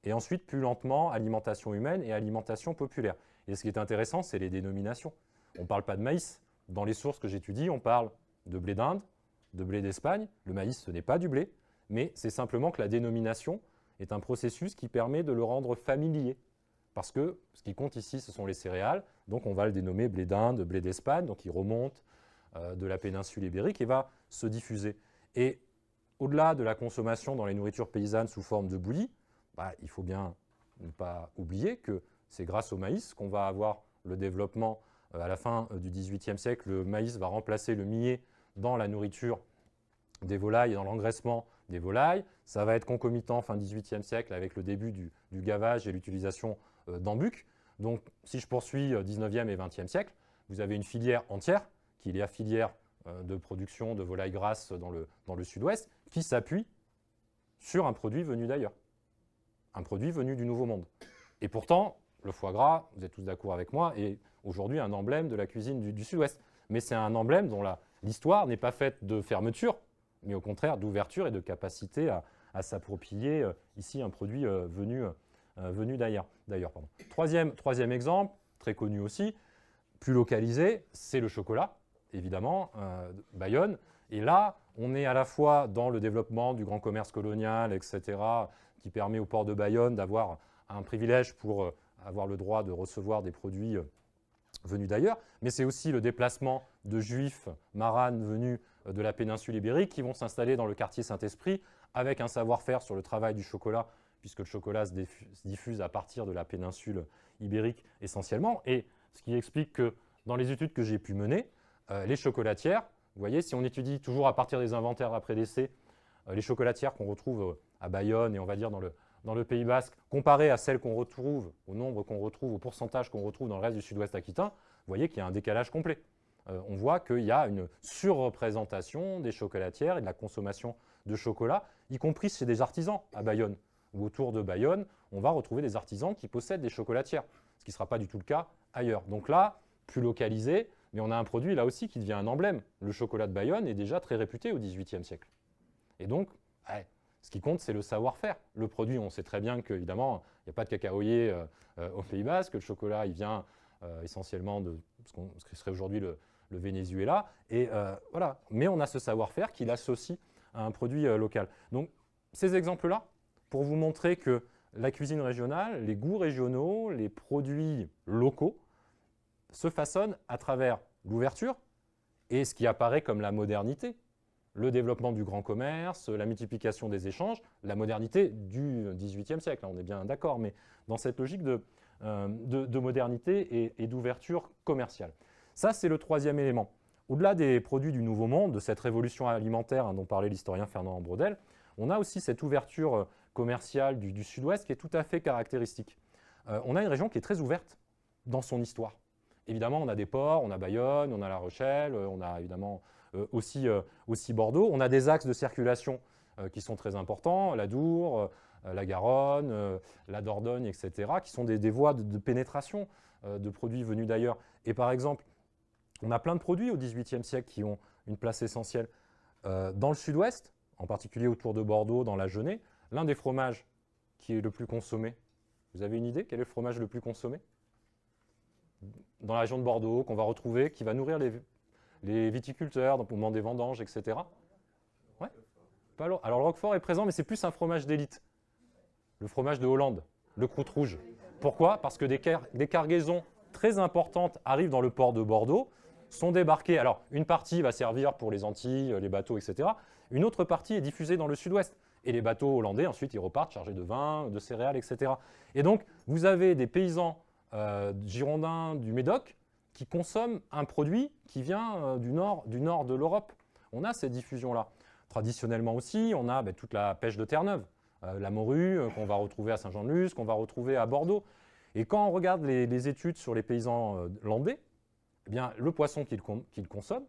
et ensuite, plus lentement, alimentation humaine et alimentation populaire. Et ce qui est intéressant, c'est les dénominations. On ne parle pas de maïs. Dans les sources que j'étudie, on parle de blé d'Inde, de blé d'Espagne. Le maïs, ce n'est pas du blé, mais c'est simplement que la dénomination est un processus qui permet de le rendre familier. Parce que ce qui compte ici, ce sont les céréales. Donc on va le dénommer blé d'Inde, blé d'Espagne, donc il remonte de la péninsule ibérique et va se diffuser. Et au-delà de la consommation dans les nourritures paysannes sous forme de bouillie, il faut bien ne pas oublier que c'est grâce au maïs qu'on va avoir le développement à la fin du XVIIIe siècle. Le maïs va remplacer le millet dans la nourriture des volailles et dans l'engraissement des volailles. Ça va être concomitant fin XVIIIe siècle avec le début du gavage et l'utilisation d'embucs. Donc, si je poursuis 19e et 20e siècle, vous avez une filière entière, qui est la filière de production de volailles grasses dans le sud-ouest, qui s'appuie sur un produit venu d'ailleurs, un produit venu du Nouveau Monde. Et pourtant, le foie gras, vous êtes tous d'accord avec moi, est aujourd'hui un emblème de la cuisine du sud-ouest. Mais c'est un emblème dont l'histoire n'est pas faite de fermeture, mais au contraire d'ouverture et de capacité à s'approprier ici un produit venu d'ailleurs. Troisième exemple, très connu aussi, plus localisé, c'est le chocolat, évidemment, Bayonne. Et là, on est à la fois dans le développement du grand commerce colonial, etc., qui permet au port de Bayonne d'avoir un privilège pour avoir le droit de recevoir des produits venus d'ailleurs, mais c'est aussi le déplacement de juifs maranes venus de la péninsule ibérique qui vont s'installer dans le quartier Saint-Esprit avec un savoir-faire sur le travail du chocolat, puisque le chocolat se diffuse à partir de la péninsule ibérique essentiellement. Et ce qui explique que dans les études que j'ai pu mener, les chocolatières, vous voyez, si on étudie toujours à partir des inventaires après décès, les chocolatières qu'on retrouve à Bayonne et on va dire dans le Pays Basque, comparées à celles qu'on retrouve, au nombre qu'on retrouve, au pourcentage qu'on retrouve dans le reste du sud-ouest aquitain, vous voyez qu'il y a un décalage complet. On voit qu'il y a une surreprésentation des chocolatières et de la consommation de chocolat, y compris chez des artisans à Bayonne. Ou autour de Bayonne, on va retrouver des artisans qui possèdent des chocolatières, ce qui ne sera pas du tout le cas ailleurs. Donc là, plus localisé, mais on a un produit là aussi qui devient un emblème. Le chocolat de Bayonne est déjà très réputé au XVIIIe siècle. Et donc, ce qui compte, c'est le savoir-faire. Le produit, on sait très bien qu'évidemment, il n'y a pas de cacaoyer au Pays Basque, que le chocolat, il vient essentiellement de ce qui serait aujourd'hui le Venezuela. Et voilà. Mais on a ce savoir-faire qui l'associe à un produit local. Donc, ces exemples-là, pour vous montrer que la cuisine régionale, les goûts régionaux, les produits locaux se façonnent à travers l'ouverture et ce qui apparaît comme la modernité, le développement du grand commerce, la multiplication des échanges, la modernité du XVIIIe siècle, on est bien d'accord, mais dans cette logique de modernité et d'ouverture commerciale. Ça, c'est le troisième élément. Au-delà des produits du Nouveau Monde, de cette révolution alimentaire dont parlait l'historien Fernand Braudel, on a aussi cette ouverture commerciale du Sud-Ouest qui est tout à fait caractéristique. On a une région qui est très ouverte dans son histoire. Évidemment, on a des ports, on a Bayonne, on a La Rochelle, on a évidemment aussi Bordeaux. On a des axes de circulation qui sont très importants, l'Adour, la Garonne, la Dordogne, etc., qui sont des voies de pénétration de produits venus d'ailleurs. Et par exemple, on a plein de produits au XVIIIe siècle qui ont une place essentielle. Dans le Sud-Ouest, en particulier autour de Bordeaux, dans la Genée, l'un des fromages qui est le plus consommé, vous avez une idée quel est le fromage le plus consommé dans la région de Bordeaux, qu'on va retrouver, qui va nourrir les viticulteurs au moment des vendanges, etc. Ouais. Alors le Roquefort est présent, mais c'est plus un fromage d'élite. Le fromage de Hollande, le croûte rouge. Pourquoi? Parce que des cargaisons très importantes arrivent dans le port de Bordeaux, sont débarquées. Alors, une partie va servir pour les Antilles, les bateaux, etc. Une autre partie est diffusée dans le Sud-Ouest. Et les bateaux hollandais, ensuite, ils repartent chargés de vin, de céréales, etc. Et donc, vous avez des paysans girondins du Médoc qui consomment un produit qui vient du nord de l'Europe. On a cette diffusion-là. Traditionnellement aussi, on a toute la pêche de Terre-Neuve, la morue qu'on va retrouver à Saint-Jean-de-Luz, qu'on va retrouver à Bordeaux. Et quand on regarde les études sur les paysans landais, eh bien, le poisson qu'ils consomment,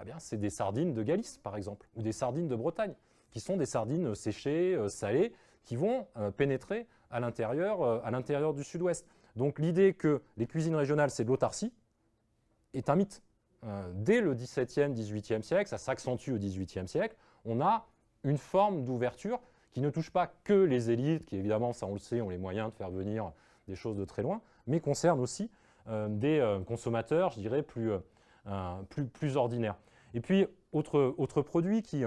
eh bien, c'est des sardines de Galice, par exemple, ou des sardines de Bretagne, qui sont des sardines séchées, salées, qui vont pénétrer à l'intérieur du Sud-Ouest. Donc l'idée que les cuisines régionales, c'est de l'autarcie, est un mythe. Dès le XVIIe, XVIIIe siècle, ça s'accentue au XVIIIe siècle, on a une forme d'ouverture qui ne touche pas que les élites, qui évidemment, ça on le sait, ont les moyens de faire venir des choses de très loin, mais concerne aussi des consommateurs, je dirais, plus ordinaires. Et puis, autre produit qui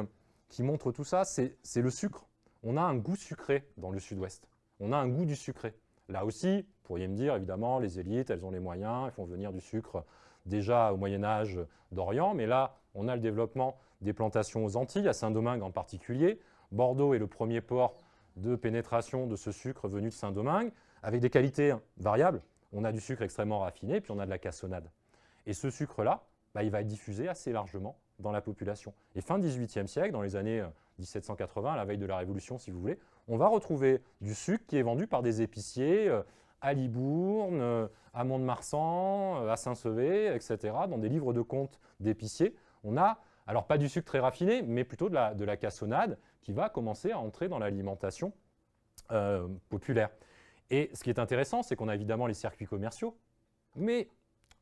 montre tout ça, c'est le sucre. On a un goût sucré dans le Sud-Ouest. On a un goût du sucré. Là aussi, vous pourriez me dire, évidemment, les élites, elles ont les moyens, elles font venir du sucre déjà au Moyen-Âge d'Orient, mais là, on a le développement des plantations aux Antilles, à Saint-Domingue en particulier. Bordeaux est le premier port de pénétration de ce sucre venu de Saint-Domingue, avec des qualités variables. On a du sucre extrêmement raffiné, puis on a de la cassonade. Et ce sucre-là, il va être diffusé assez largement dans la population. Et fin XVIIIe siècle, dans les années 1780, à la veille de la Révolution, si vous voulez, on va retrouver du sucre qui est vendu par des épiciers à Libourne, à Mont-de-Marsan, à Saint-Sevé, etc., dans des livres de comptes d'épiciers, on a, alors pas du sucre très raffiné, mais plutôt de la cassonade qui va commencer à entrer dans l'alimentation populaire. Et ce qui est intéressant, c'est qu'on a évidemment les circuits commerciaux, mais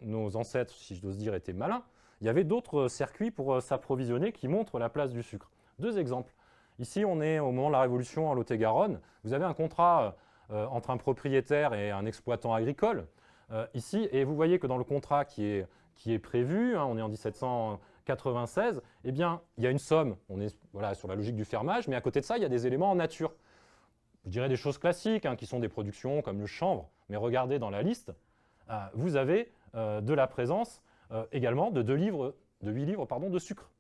nos ancêtres, si je dois dire, étaient malins. Il y avait d'autres circuits pour s'approvisionner qui montrent la place du sucre. 2 exemples. Ici, on est au moment de la Révolution en Lot-et-Garonne. Vous avez un contrat entre un propriétaire et un exploitant agricole ici, et vous voyez que dans le contrat qui est prévu, on est en 1796, eh bien, il y a une somme, on est sur la logique du fermage, mais à côté de ça, il y a des éléments en nature. Je dirais des choses classiques, qui sont des productions comme le chanvre, mais regardez dans la liste, vous avez de la présence également de 8 livres de sucre.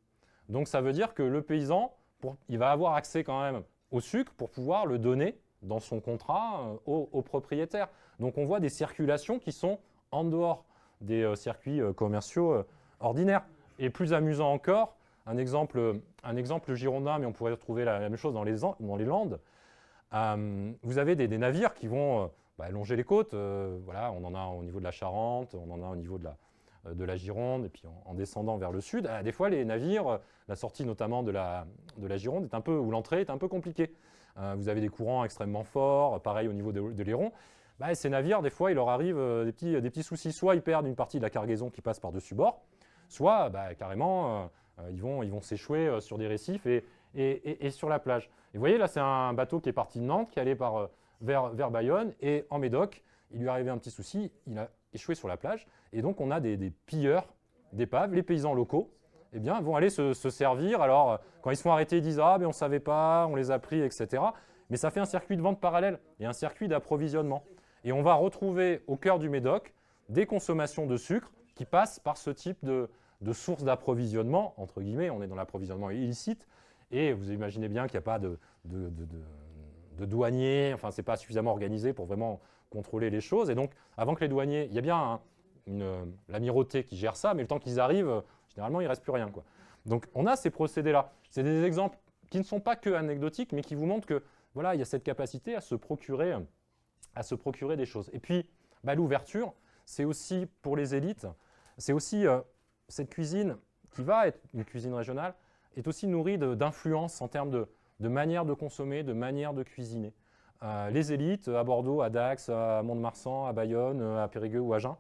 Donc ça veut dire que le paysan, il va avoir accès quand même au sucre pour pouvoir le donner dans son contrat au propriétaire. Donc on voit des circulations qui sont en dehors des circuits commerciaux ordinaires. Et plus amusant encore, un exemple girondin, mais on pourrait retrouver la même chose dans les Landes. Vous avez des navires qui vont longer les côtes. On en a au niveau de la Charente, on en a au niveau de la Gironde, et puis en descendant vers le sud. Des fois, les navires, la sortie notamment de la Gironde, ou l'entrée est un peu compliquée. Vous avez des courants extrêmement forts, pareil au niveau de l'Héron. Ces navires, des fois, il leur arrive des petits soucis. Soit ils perdent une partie de la cargaison qui passe par-dessus bord, soit carrément, ils vont s'échouer sur des récifs et sur la plage. Et vous voyez, là, c'est un bateau qui est parti de Nantes, qui allait vers Bayonne, et en Médoc, il lui est arrivé un petit souci, il a échoué sur la plage, et donc on a des pilleurs d'épaves, les paysans locaux, vont aller se servir. Alors, quand ils se font arrêter, ils disent « Ah, mais on ne savait pas, on les a pris, etc. » Mais ça fait un circuit de vente parallèle et un circuit d'approvisionnement. Et on va retrouver au cœur du Médoc des consommations de sucre qui passent par ce type de source d'approvisionnement, entre guillemets, on est dans l'approvisionnement illicite, et vous imaginez bien qu'il n'y a pas de douaniers, enfin, ce n'est pas suffisamment organisé pour vraiment contrôler les choses. Et donc, avant que les douaniers, il y a bien l'amirauté qui gère ça, mais le temps qu'ils arrivent, généralement, il ne reste plus rien, quoi. Donc, on a ces procédés-là. C'est des exemples qui ne sont pas que anecdotiques, mais qui vous montrent que, voilà, il y a cette capacité à se procurer des choses. Et puis, l'ouverture, c'est aussi pour les élites, c'est aussi cette cuisine qui va être une cuisine régionale, est aussi nourrie d'influences en termes de manière de consommer, de manière de cuisiner. Les élites, à Bordeaux, à Dax, à Mont-de-Marsan, à Bayonne, à Périgueux ou à Agen,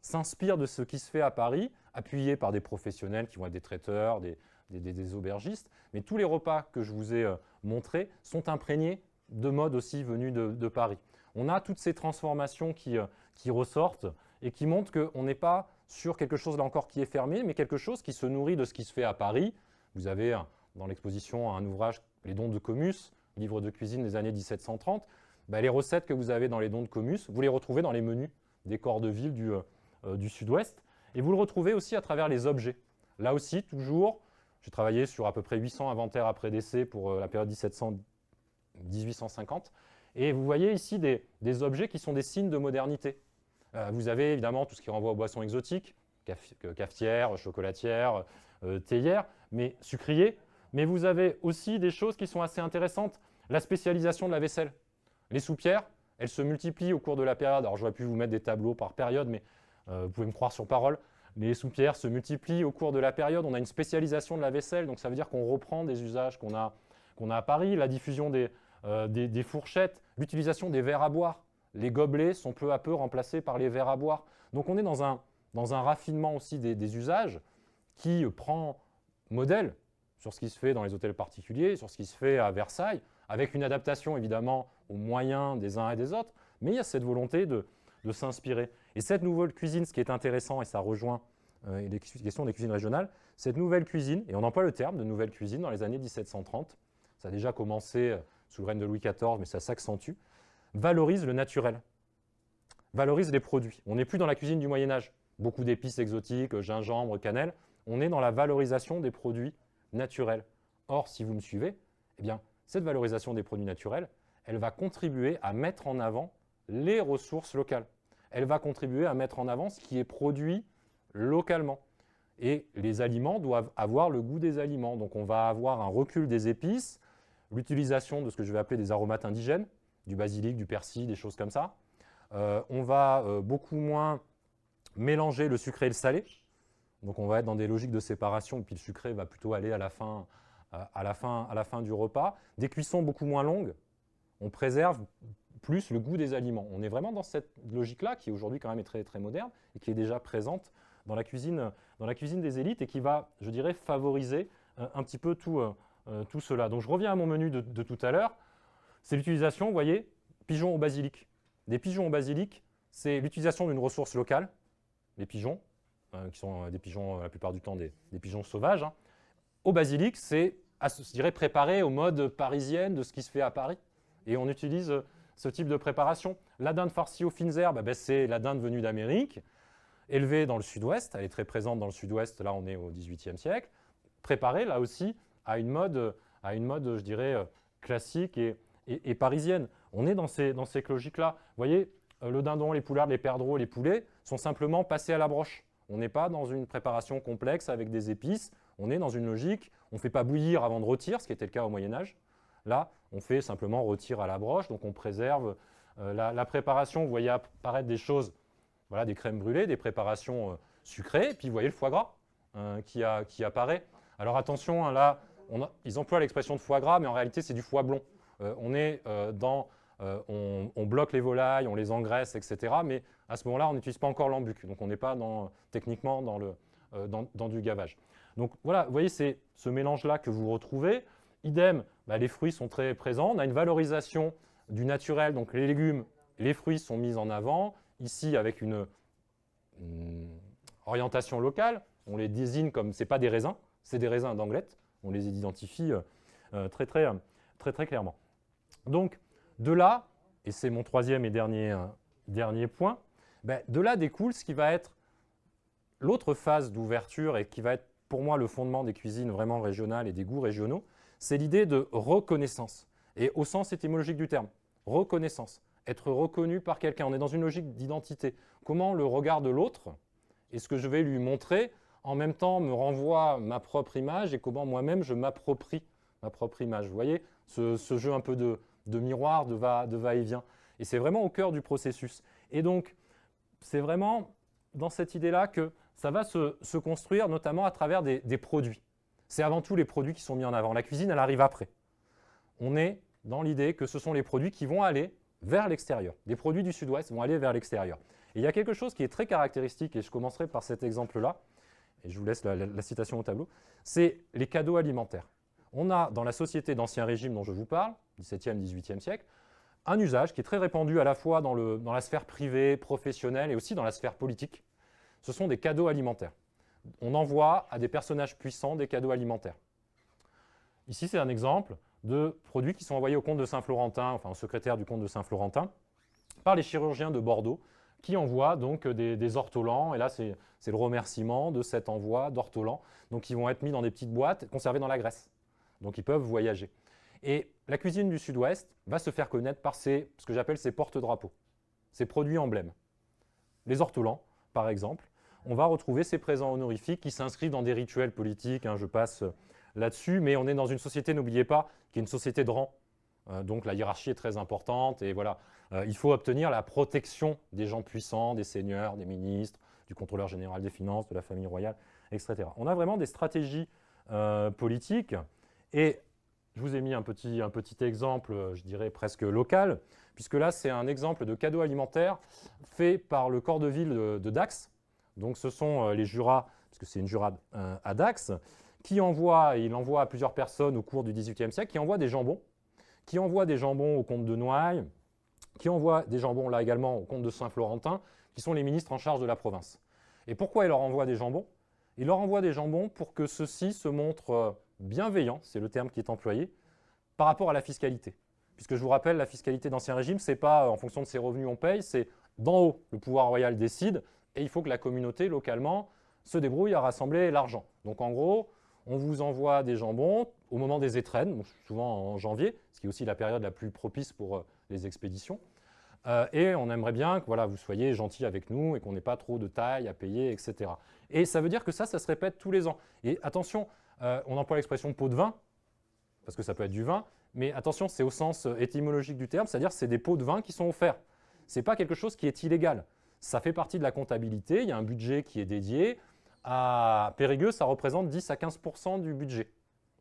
s'inspirent de ce qui se fait à Paris, appuyés par des professionnels qui vont être des traiteurs, des aubergistes. Mais tous les repas que je vous ai montrés sont imprégnés de modes aussi venus de Paris. On a toutes ces transformations qui ressortent et qui montrent qu'on n'est pas sur quelque chose là encore qui est fermé, mais quelque chose qui se nourrit de ce qui se fait à Paris. Vous avez dans l'exposition un ouvrage, Les Dons de Comus, livre de cuisine des années 1730. Les recettes que vous avez dans les Dons de Comus, vous les retrouvez dans les menus des corps de ville du sud-ouest. Et vous le retrouvez aussi à travers les objets. Là aussi, toujours, j'ai travaillé sur à peu près 800 inventaires après décès pour la période 1850. Et vous voyez ici des objets qui sont des signes de modernité. Vous avez évidemment tout ce qui renvoie aux boissons exotiques, cafetières, chocolatières, théières, mais sucrières. Mais vous avez aussi des choses qui sont assez intéressantes. La spécialisation de la vaisselle. Les soupières, elles se multiplient au cours de la période. Alors j'aurais pu vous mettre des tableaux par période, mais vous pouvez me croire sur parole. Les soupières se multiplient au cours de la période. On a une spécialisation de la vaisselle, donc ça veut dire qu'on reprend des usages qu'on a à Paris. La diffusion des fourchettes, l'utilisation des verres à boire. Les gobelets sont peu à peu remplacés par les verres à boire. Donc on est dans un raffinement aussi des usages qui prend modèle sur ce qui se fait dans les hôtels particuliers, sur ce qui se fait à Versailles, avec une adaptation évidemment aux moyens des uns et des autres, mais il y a cette volonté de s'inspirer. Et cette nouvelle cuisine, ce qui est intéressant, et ça rejoint les questions des cuisines régionales, cette nouvelle cuisine, et on emploie le terme de nouvelle cuisine dans les années 1730, ça a déjà commencé sous le règne de Louis XIV, mais ça s'accentue, valorise le naturel, valorise les produits. On n'est plus dans la cuisine du Moyen-Âge, beaucoup d'épices exotiques, gingembre, cannelle, on est dans la valorisation des produits naturels. Or, si vous me suivez, eh bien, cette valorisation des produits naturels, elle va contribuer à mettre en avant les ressources locales. Elle va contribuer à mettre en avant ce qui est produit localement. Et les aliments doivent avoir le goût des aliments. Donc on va avoir un recul des épices, l'utilisation de ce que je vais appeler des aromates indigènes, du basilic, du persil, des choses comme ça. On va beaucoup moins mélanger le sucré et le salé. Donc on va être dans des logiques de séparation, et puis le sucré va plutôt aller à la fin du repas. Des cuissons beaucoup moins longues. On préserve plus le goût des aliments. On est vraiment dans cette logique-là, qui aujourd'hui quand même est très, très moderne, et qui est déjà présente dans la cuisine des élites, et qui va, je dirais, favoriser un petit peu tout cela. Donc je reviens à mon menu de tout à l'heure. C'est l'utilisation, vous voyez, pigeons au basilic. Des pigeons au basilic, c'est l'utilisation d'une ressource locale, les pigeons, qui sont des pigeons, la plupart du temps, des pigeons sauvages. Hein. Au basilic, c'est, je dirais, préparé au mode parisienne de ce qui se fait à Paris. Et on utilise ce type de préparation. La dinde farcie aux fines herbes, c'est la dinde venue d'Amérique, élevée dans le sud-ouest. Elle est très présente dans le sud-ouest, là on est au XVIIIe siècle. Préparée, là aussi, à une mode je dirais, classique et parisienne. On est dans ces logiques-là. Vous voyez, le dindon, les poulardes, les perdreaux, les poulets sont simplement passés à la broche. On n'est pas dans une préparation complexe avec des épices. On est dans une logique, on ne fait pas bouillir avant de rôtir, ce qui était le cas au Moyen-Âge. Là, on fait simplement rôtir à la broche, donc on préserve la préparation. Vous voyez apparaître des choses, voilà, des crèmes brûlées, des préparations sucrées, et puis vous voyez le foie gras qui apparaît. Alors attention, hein, là, ils emploient l'expression de foie gras, mais en réalité, c'est du foie blond. On bloque les volailles, on les engraisse, etc. Mais à ce moment-là, on n'utilise pas encore l'embuc. Donc on n'est pas techniquement dans du gavage. Donc voilà, vous voyez, c'est ce mélange-là que vous retrouvez. Idem, les fruits sont très présents. On a une valorisation du naturel, donc les légumes, les fruits sont mis en avant. Ici, avec une orientation locale, on les désigne comme, ce n'est pas des raisins, c'est des raisins d'Anglette. On les identifie très clairement. Donc, de là, et c'est mon troisième et dernier point, de là découle ce qui va être l'autre phase d'ouverture et qui va être pour moi le fondement des cuisines vraiment régionales et des goûts régionaux, c'est l'idée de reconnaissance. Et au sens étymologique du terme, reconnaissance, être reconnu par quelqu'un. On est dans une logique d'identité. Comment le regard de l'autre et ce que je vais lui montrer, en même temps, me renvoie ma propre image et comment moi-même je m'approprie ma propre image. Vous voyez, ce jeu un peu de miroir, de va-et-vient. Et c'est vraiment au cœur du processus. Et donc, c'est vraiment dans cette idée-là que ça va se construire, notamment à travers des produits. C'est avant tout les produits qui sont mis en avant. La cuisine, elle arrive après. On est dans l'idée que ce sont les produits qui vont aller vers l'extérieur. Des produits du sud-ouest vont aller vers l'extérieur. Et il y a quelque chose qui est très caractéristique, et je commencerai par cet exemple-là, et je vous laisse la citation au tableau, c'est les cadeaux alimentaires. On a dans la société d'Ancien Régime dont je vous parle, 17e, 18e siècle, un usage qui est très répandu à la fois dans la sphère privée, professionnelle et aussi dans la sphère politique. Ce sont des cadeaux alimentaires. On envoie à des personnages puissants des cadeaux alimentaires. Ici, c'est un exemple de produits qui sont envoyés au comte de Saint-Florentin, enfin au secrétaire du comte de Saint-Florentin, par les chirurgiens de Bordeaux, qui envoient donc des ortolans. Et là, c'est le remerciement de cet envoi d'ortolans. Donc, ils vont être mis dans des petites boîtes conservées dans la graisse. Donc, ils peuvent voyager. Et la cuisine du Sud-Ouest va se faire connaître par ce que j'appelle ces porte-drapeaux, ces produits emblèmes. Les ortolans, par exemple, on va retrouver ces présents honorifiques qui s'inscrivent dans des rituels politiques. Je passe là-dessus, mais on est dans une société, n'oubliez pas, qui est une société de rang. Donc la hiérarchie est très importante et voilà, il faut obtenir la protection des gens puissants, des seigneurs, des ministres, du contrôleur général des finances, de la famille royale, etc. On a vraiment des stratégies politiques et je vous ai mis un petit exemple, je dirais presque local, puisque là c'est un exemple de cadeau alimentaire fait par le corps de ville de Dax. Donc ce sont les jurats, parce que c'est une jurade à Dax, il envoie à plusieurs personnes au cours du XVIIIe siècle, qui envoient des jambons au comte de Noailles, qui envoient des jambons là également au comte de Saint-Florentin, qui sont les ministres en charge de la province. Et pourquoi il leur envoie des jambons? Il leur envoie des jambons pour que ceux-ci se montrent bienveillants, c'est le terme qui est employé, par rapport à la fiscalité. Puisque je vous rappelle, la fiscalité d'Ancien Régime, ce n'est pas en fonction de ses revenus on paye, c'est d'en haut, le pouvoir royal décide, et il faut que la communauté, localement, se débrouille à rassembler l'argent. Donc en gros, on vous envoie des jambons au moment des étrennes, souvent en janvier, ce qui est aussi la période la plus propice pour les expéditions. Et on aimerait bien que vous soyez gentils avec nous et qu'on n'ait pas trop de taille à payer, etc. Et ça veut dire que ça se répète tous les ans. Et attention, on emploie l'expression pot de vin, parce que ça peut être du vin, mais attention, c'est au sens étymologique du terme, c'est-à-dire que c'est des pots de vin qui sont offerts. Ce n'est pas quelque chose qui est illégal. Ça fait partie de la comptabilité, il y a un budget qui est dédié. À Périgueux, ça représente 10 à 15% du budget,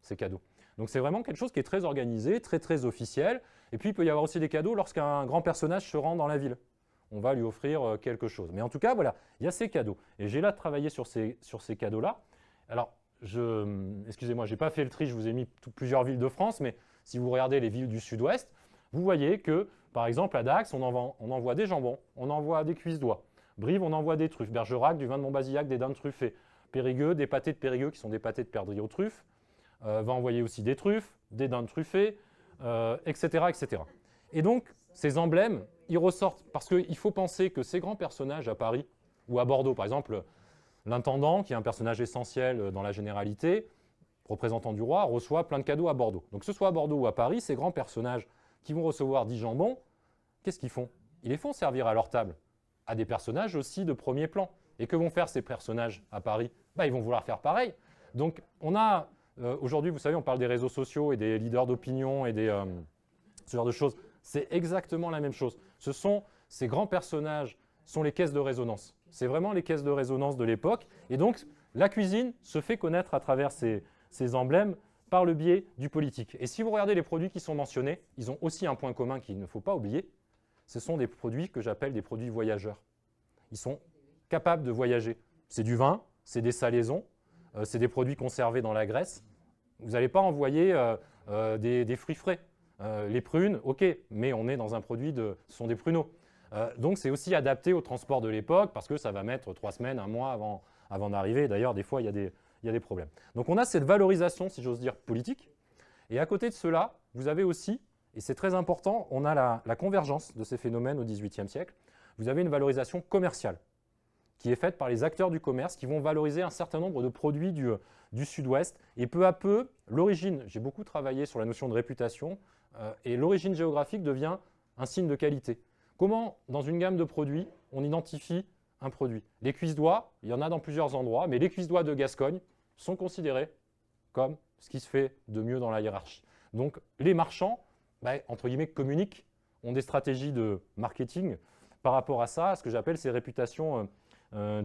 ces cadeaux. Donc c'est vraiment quelque chose qui est très organisé, très très officiel. Et puis il peut y avoir aussi des cadeaux lorsqu'un grand personnage se rend dans la ville. On va lui offrir quelque chose. Mais en tout cas, voilà, il y a ces cadeaux. Et j'ai là travaillé sur ces cadeaux-là. Alors, excusez-moi, je n'ai pas fait le tri, je vous ai mis plusieurs villes de France, mais si vous regardez les villes du sud-ouest, vous voyez que, par exemple, à Dax, on envoie des jambons, on envoie des cuisses d'oie. Brive, on envoie des truffes. Bergerac, du vin de Montbazillac, des dindes truffées. Périgueux, des pâtés de Périgueux qui sont des pâtés de perdrix aux truffes. Va envoyer aussi des truffes, des dindes truffées, etc., etc. Et donc, ces emblèmes, ils ressortent parce qu'il faut penser que ces grands personnages à Paris ou à Bordeaux, par exemple, l'intendant, qui est un personnage essentiel dans la généralité, représentant du roi, reçoit plein de cadeaux à Bordeaux. Donc, que ce soit à Bordeaux ou à Paris, ces grands personnages qui vont recevoir 10 jambons, qu'est-ce qu'ils font? Ils les font servir à leur table à des personnages aussi de premier plan. Et que vont faire ces personnages à Paris? Ils vont vouloir faire pareil. Donc, on a aujourd'hui, vous savez, on parle des réseaux sociaux et des leaders d'opinion et ce genre de choses. C'est exactement la même chose. Ces grands personnages sont les caisses de résonance. C'est vraiment les caisses de résonance de l'époque. Et donc, la cuisine se fait connaître à travers ces emblèmes par le biais du politique. Et si vous regardez les produits qui sont mentionnés, ils ont aussi un point commun qu'il ne faut pas oublier. Ce sont des produits que j'appelle des produits voyageurs. Ils sont capables de voyager. C'est du vin, c'est des salaisons, c'est des produits conservés dans la graisse. Vous n'allez pas envoyer des fruits frais. Les prunes, ok, mais on est dans un produit ce sont des pruneaux. Donc c'est aussi adapté au transport de l'époque parce que ça va mettre 3 semaines, 1 mois avant d'arriver. D'ailleurs, des fois, il y a des problèmes. Donc on a cette valorisation, si j'ose dire, politique. Et à côté de cela, vous avez aussi, et c'est très important, on a la convergence de ces phénomènes au XVIIIe siècle. Vous avez une valorisation commerciale qui est faite par les acteurs du commerce qui vont valoriser un certain nombre de produits du sud-ouest. Et peu à peu, l'origine, j'ai beaucoup travaillé sur la notion de réputation, et l'origine géographique devient un signe de qualité. Comment, dans une gamme de produits, on identifie un produit? Les cuisses d'oie, il y en a dans plusieurs endroits, mais les cuisses d'oie de Gascogne sont considérées comme ce qui se fait de mieux dans la hiérarchie. Donc les marchands, entre guillemets, communiquent, ont des stratégies de marketing par rapport à ça, à ce que j'appelle ces réputations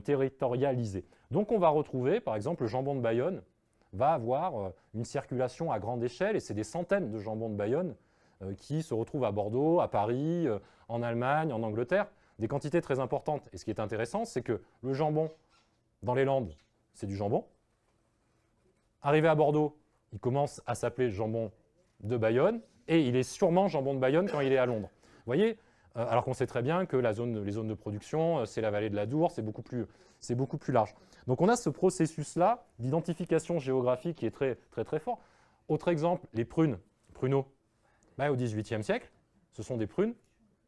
territorialisées. Donc on va retrouver, par exemple, le jambon de Bayonne va avoir une circulation à grande échelle, et c'est des centaines de jambons de Bayonne qui se retrouvent à Bordeaux, à Paris, en Allemagne, en Angleterre, des quantités très importantes. Et ce qui est intéressant, c'est que le jambon, dans les Landes, c'est du jambon. Arrivé à Bordeaux, il commence à s'appeler jambon de Bayonne, et il est sûrement jambon de Bayonne quand il est à Londres. Vous voyez, alors qu'on sait très bien que les zones de production, c'est la vallée de l'Adour, c'est beaucoup plus large. Donc on a ce processus-là d'identification géographique qui est très, très, très fort. Autre exemple, les pruneaux. Au XVIIIe siècle, ce sont des prunes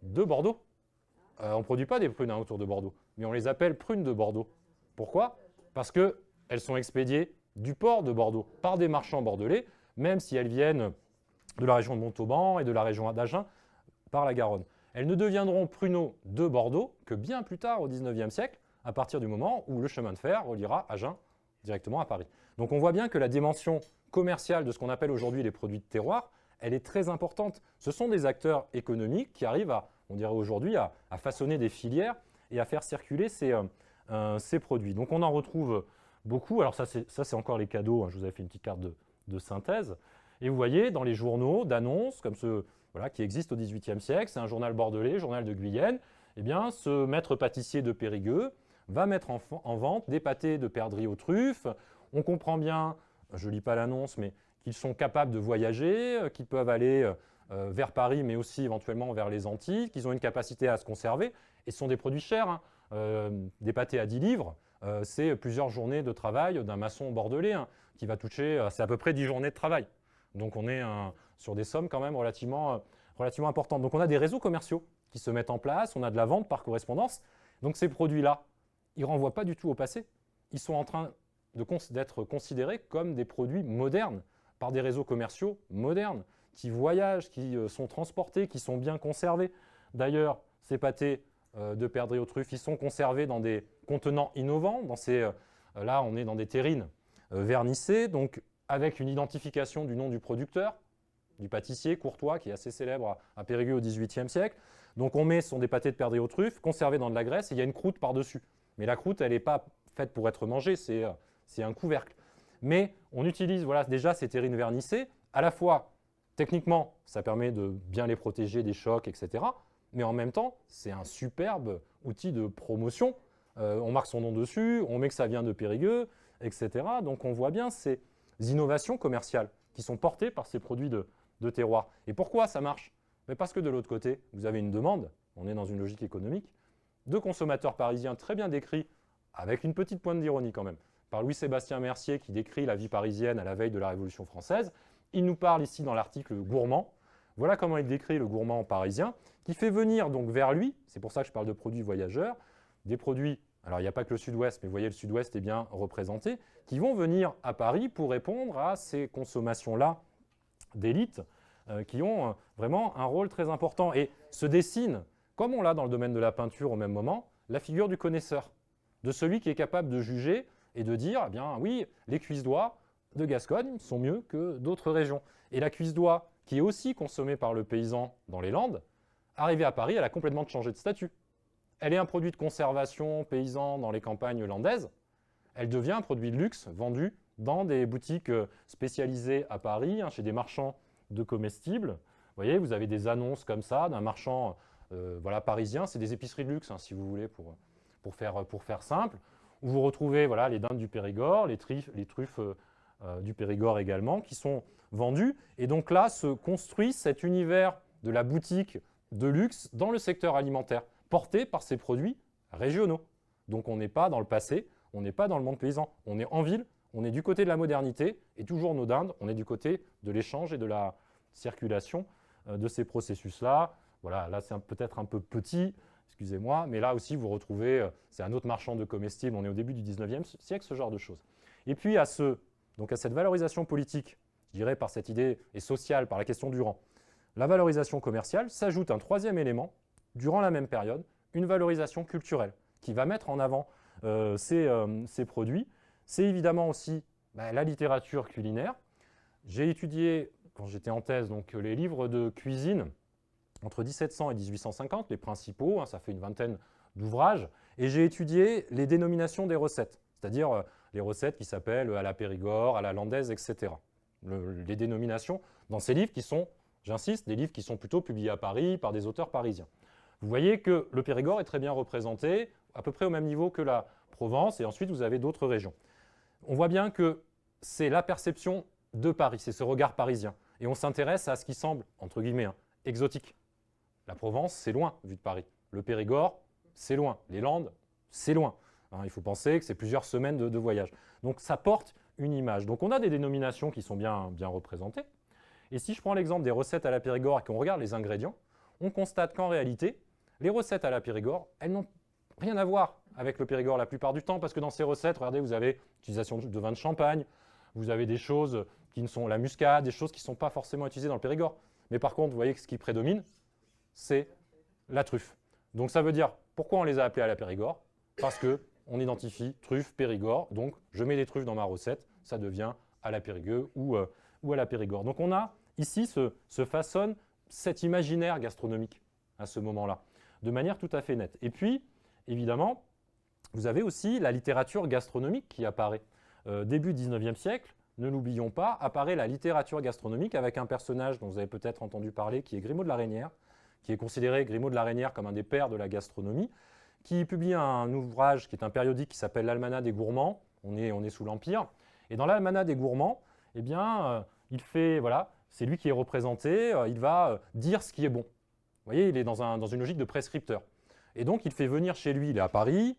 de Bordeaux. On ne produit pas des prunes autour de Bordeaux, mais on les appelle prunes de Bordeaux. Pourquoi? Parce qu'elles sont expédiées du port de Bordeaux par des marchands bordelais, même si elles viennent de la région de Montauban et de la région d'Agen par la Garonne. Elles ne deviendront pruneaux de Bordeaux que bien plus tard au XIXe siècle, à partir du moment où le chemin de fer reliera Agen directement à Paris. Donc on voit bien que la dimension commerciale de ce qu'on appelle aujourd'hui les produits de terroir, elle est très importante. Ce sont des acteurs économiques qui arrivent on dirait aujourd'hui, à façonner des filières et à faire circuler ces produits. Donc on en retrouve beaucoup. Alors ça c'est encore les cadeaux, je vous avais fait une petite carte de synthèse. Et vous voyez, dans les journaux d'annonces, comme ceux qui existent au XVIIIe siècle, c'est un journal bordelais, journal de Guyenne, eh bien, ce maître pâtissier de Périgueux va mettre en vente des pâtés de perdrix aux truffes. On comprend bien, je ne lis pas l'annonce, mais qu'ils sont capables de voyager, qu'ils peuvent aller vers Paris, mais aussi éventuellement vers les Antilles, qu'ils ont une capacité à se conserver. Et ce sont des produits chers. Des pâtés à 10 livres, c'est plusieurs journées de travail d'un maçon bordelais qui va toucher, c'est à peu près 10 journées de travail. Donc on est sur des sommes quand même relativement importantes. Donc on a des réseaux commerciaux qui se mettent en place, on a de la vente par correspondance. Donc ces produits-là, ils ne renvoient pas du tout au passé. Ils sont en train d'être considérés comme des produits modernes par des réseaux commerciaux modernes qui voyagent, qui sont transportés, qui sont bien conservés. D'ailleurs, ces pâtés de perdrix aux truffes, ils sont conservés dans des contenants innovants. Là, on est dans des terrines vernissées, donc avec une identification du nom du producteur, du pâtissier Courtois, qui est assez célèbre à Périgueux au XVIIIe siècle. Donc on met, ce sont des pâtés de perdrix aux truffes, conservés dans de la graisse, et il y a une croûte par-dessus. Mais la croûte, elle n'est pas faite pour être mangée, c'est un couvercle. Mais on utilise voilà, déjà ces terrines vernissées, à la fois, techniquement, ça permet de bien les protéger des chocs, etc. Mais en même temps, c'est un superbe outil de promotion. On marque son nom dessus, on met que ça vient de Périgueux, etc. Donc on voit bien ces innovations commerciales qui sont portées par ces produits de terroir. Et pourquoi ça marche? Mais parce que de l'autre côté, vous avez une demande, on est dans une logique économique, de consommateurs parisiens très bien décrits, avec une petite pointe d'ironie quand même, par Louis-Sébastien Mercier qui décrit la vie parisienne à la veille de la Révolution française. Il nous parle ici dans l'article gourmand. Voilà comment il décrit le gourmand parisien, qui fait venir donc vers lui, c'est pour ça que je parle de produits voyageurs, des produits, alors il n'y a pas que le sud-ouest, mais vous voyez le sud-ouest est bien représenté, qui vont venir à Paris pour répondre à ces consommations-là d'élite, qui ont vraiment un rôle très important. Et se dessine, comme on l'a dans le domaine de la peinture au même moment, la figure du connaisseur, de celui qui est capable de juger et de dire, eh bien oui, les cuisses d'oie de Gascogne sont mieux que d'autres régions. Et la cuisse d'oie, qui est aussi consommée par le paysan dans les Landes, arrivée à Paris, elle a complètement changé de statut. Elle est un produit de conservation paysan dans les campagnes landaises. Elle devient un produit de luxe vendu dans des boutiques spécialisées à Paris, chez des marchands de comestibles. Vous voyez, vous avez des annonces comme ça d'un marchand voilà, parisien. C'est des épiceries de luxe, si vous voulez, pour faire simple. Où vous retrouvez voilà, les dindes du Périgord, les truffes du Périgord également, qui sont vendues. Et donc là, se construit cet univers de la boutique de luxe dans le secteur alimentaire, porté par ces produits régionaux. Donc on n'est pas dans le passé, on n'est pas dans le monde paysan. On est en ville, on est du côté de la modernité, et toujours nos dindes, on est du côté de l'échange et de la circulation de ces processus-là. Voilà, là c'est peut-être un peu petit, excusez-moi, mais là aussi vous retrouvez, c'est un autre marchand de comestibles, on est au début du 19e siècle, ce genre de choses. Et puis à cette valorisation politique, je dirais par cette idée, et sociale, par la question du rang, la valorisation commerciale s'ajoute un troisième élément, durant la même période, une valorisation culturelle, qui va mettre en avant ces produits. C'est évidemment aussi la littérature culinaire. J'ai étudié, quand j'étais en thèse, donc, les livres de cuisine entre 1700 et 1850, les principaux, ça fait une vingtaine d'ouvrages, et j'ai étudié les dénominations des recettes, c'est-à-dire les recettes qui s'appellent à la Périgord, à la landaise, etc. Les dénominations dans ces livres qui sont, j'insiste, des livres qui sont plutôt publiés à Paris par des auteurs parisiens. Vous voyez que le Périgord est très bien représenté, à peu près au même niveau que la Provence, et ensuite vous avez d'autres régions. On voit bien que c'est la perception de Paris, c'est ce regard parisien. Et on s'intéresse à ce qui semble, entre guillemets, exotique. La Provence, c'est loin vu de Paris. Le Périgord, c'est loin. Les Landes, c'est loin. Il faut penser que c'est plusieurs semaines de voyage. Donc ça porte une image. Donc on a des dénominations qui sont bien représentées. Et si je prends l'exemple des recettes à la Périgord et qu'on regarde les ingrédients, on constate qu'en réalité, les recettes à la Périgord, elles n'ont rien à voir avec le Périgord la plupart du temps, parce que dans ces recettes, regardez, vous avez l'utilisation de vin de champagne, vous avez des choses qui ne sont la muscade, des choses qui ne sont pas forcément utilisées dans le Périgord. Mais par contre, vous voyez que ce qui prédomine, c'est la truffe. Donc ça veut dire, pourquoi on les a appelés à la Périgord? Parce qu'on identifie truffe, Périgord, donc je mets des truffes dans ma recette, ça devient à la Périgueux ou à la Périgord. Donc on a ici se façonne cet imaginaire gastronomique à ce moment-là, de manière tout à fait nette. Et puis, évidemment, vous avez aussi la littérature gastronomique qui apparaît. Début 19e siècle, ne l'oublions pas, apparaît la littérature gastronomique avec un personnage dont vous avez peut-être entendu parler, qui est Grimaud de la Reynière, qui est considéré, Grimaud de la Reynière, comme un des pères de la gastronomie, qui publie un ouvrage qui est un périodique qui s'appelle l'Almanach des Gourmands. On est sous l'Empire. Et dans l'Almanach des Gourmands, eh bien, il fait, voilà, c'est lui qui est représenté, il va dire ce qui est bon. Vous voyez, il est dans une logique de prescripteur. Et donc, il fait venir chez lui, il est à Paris,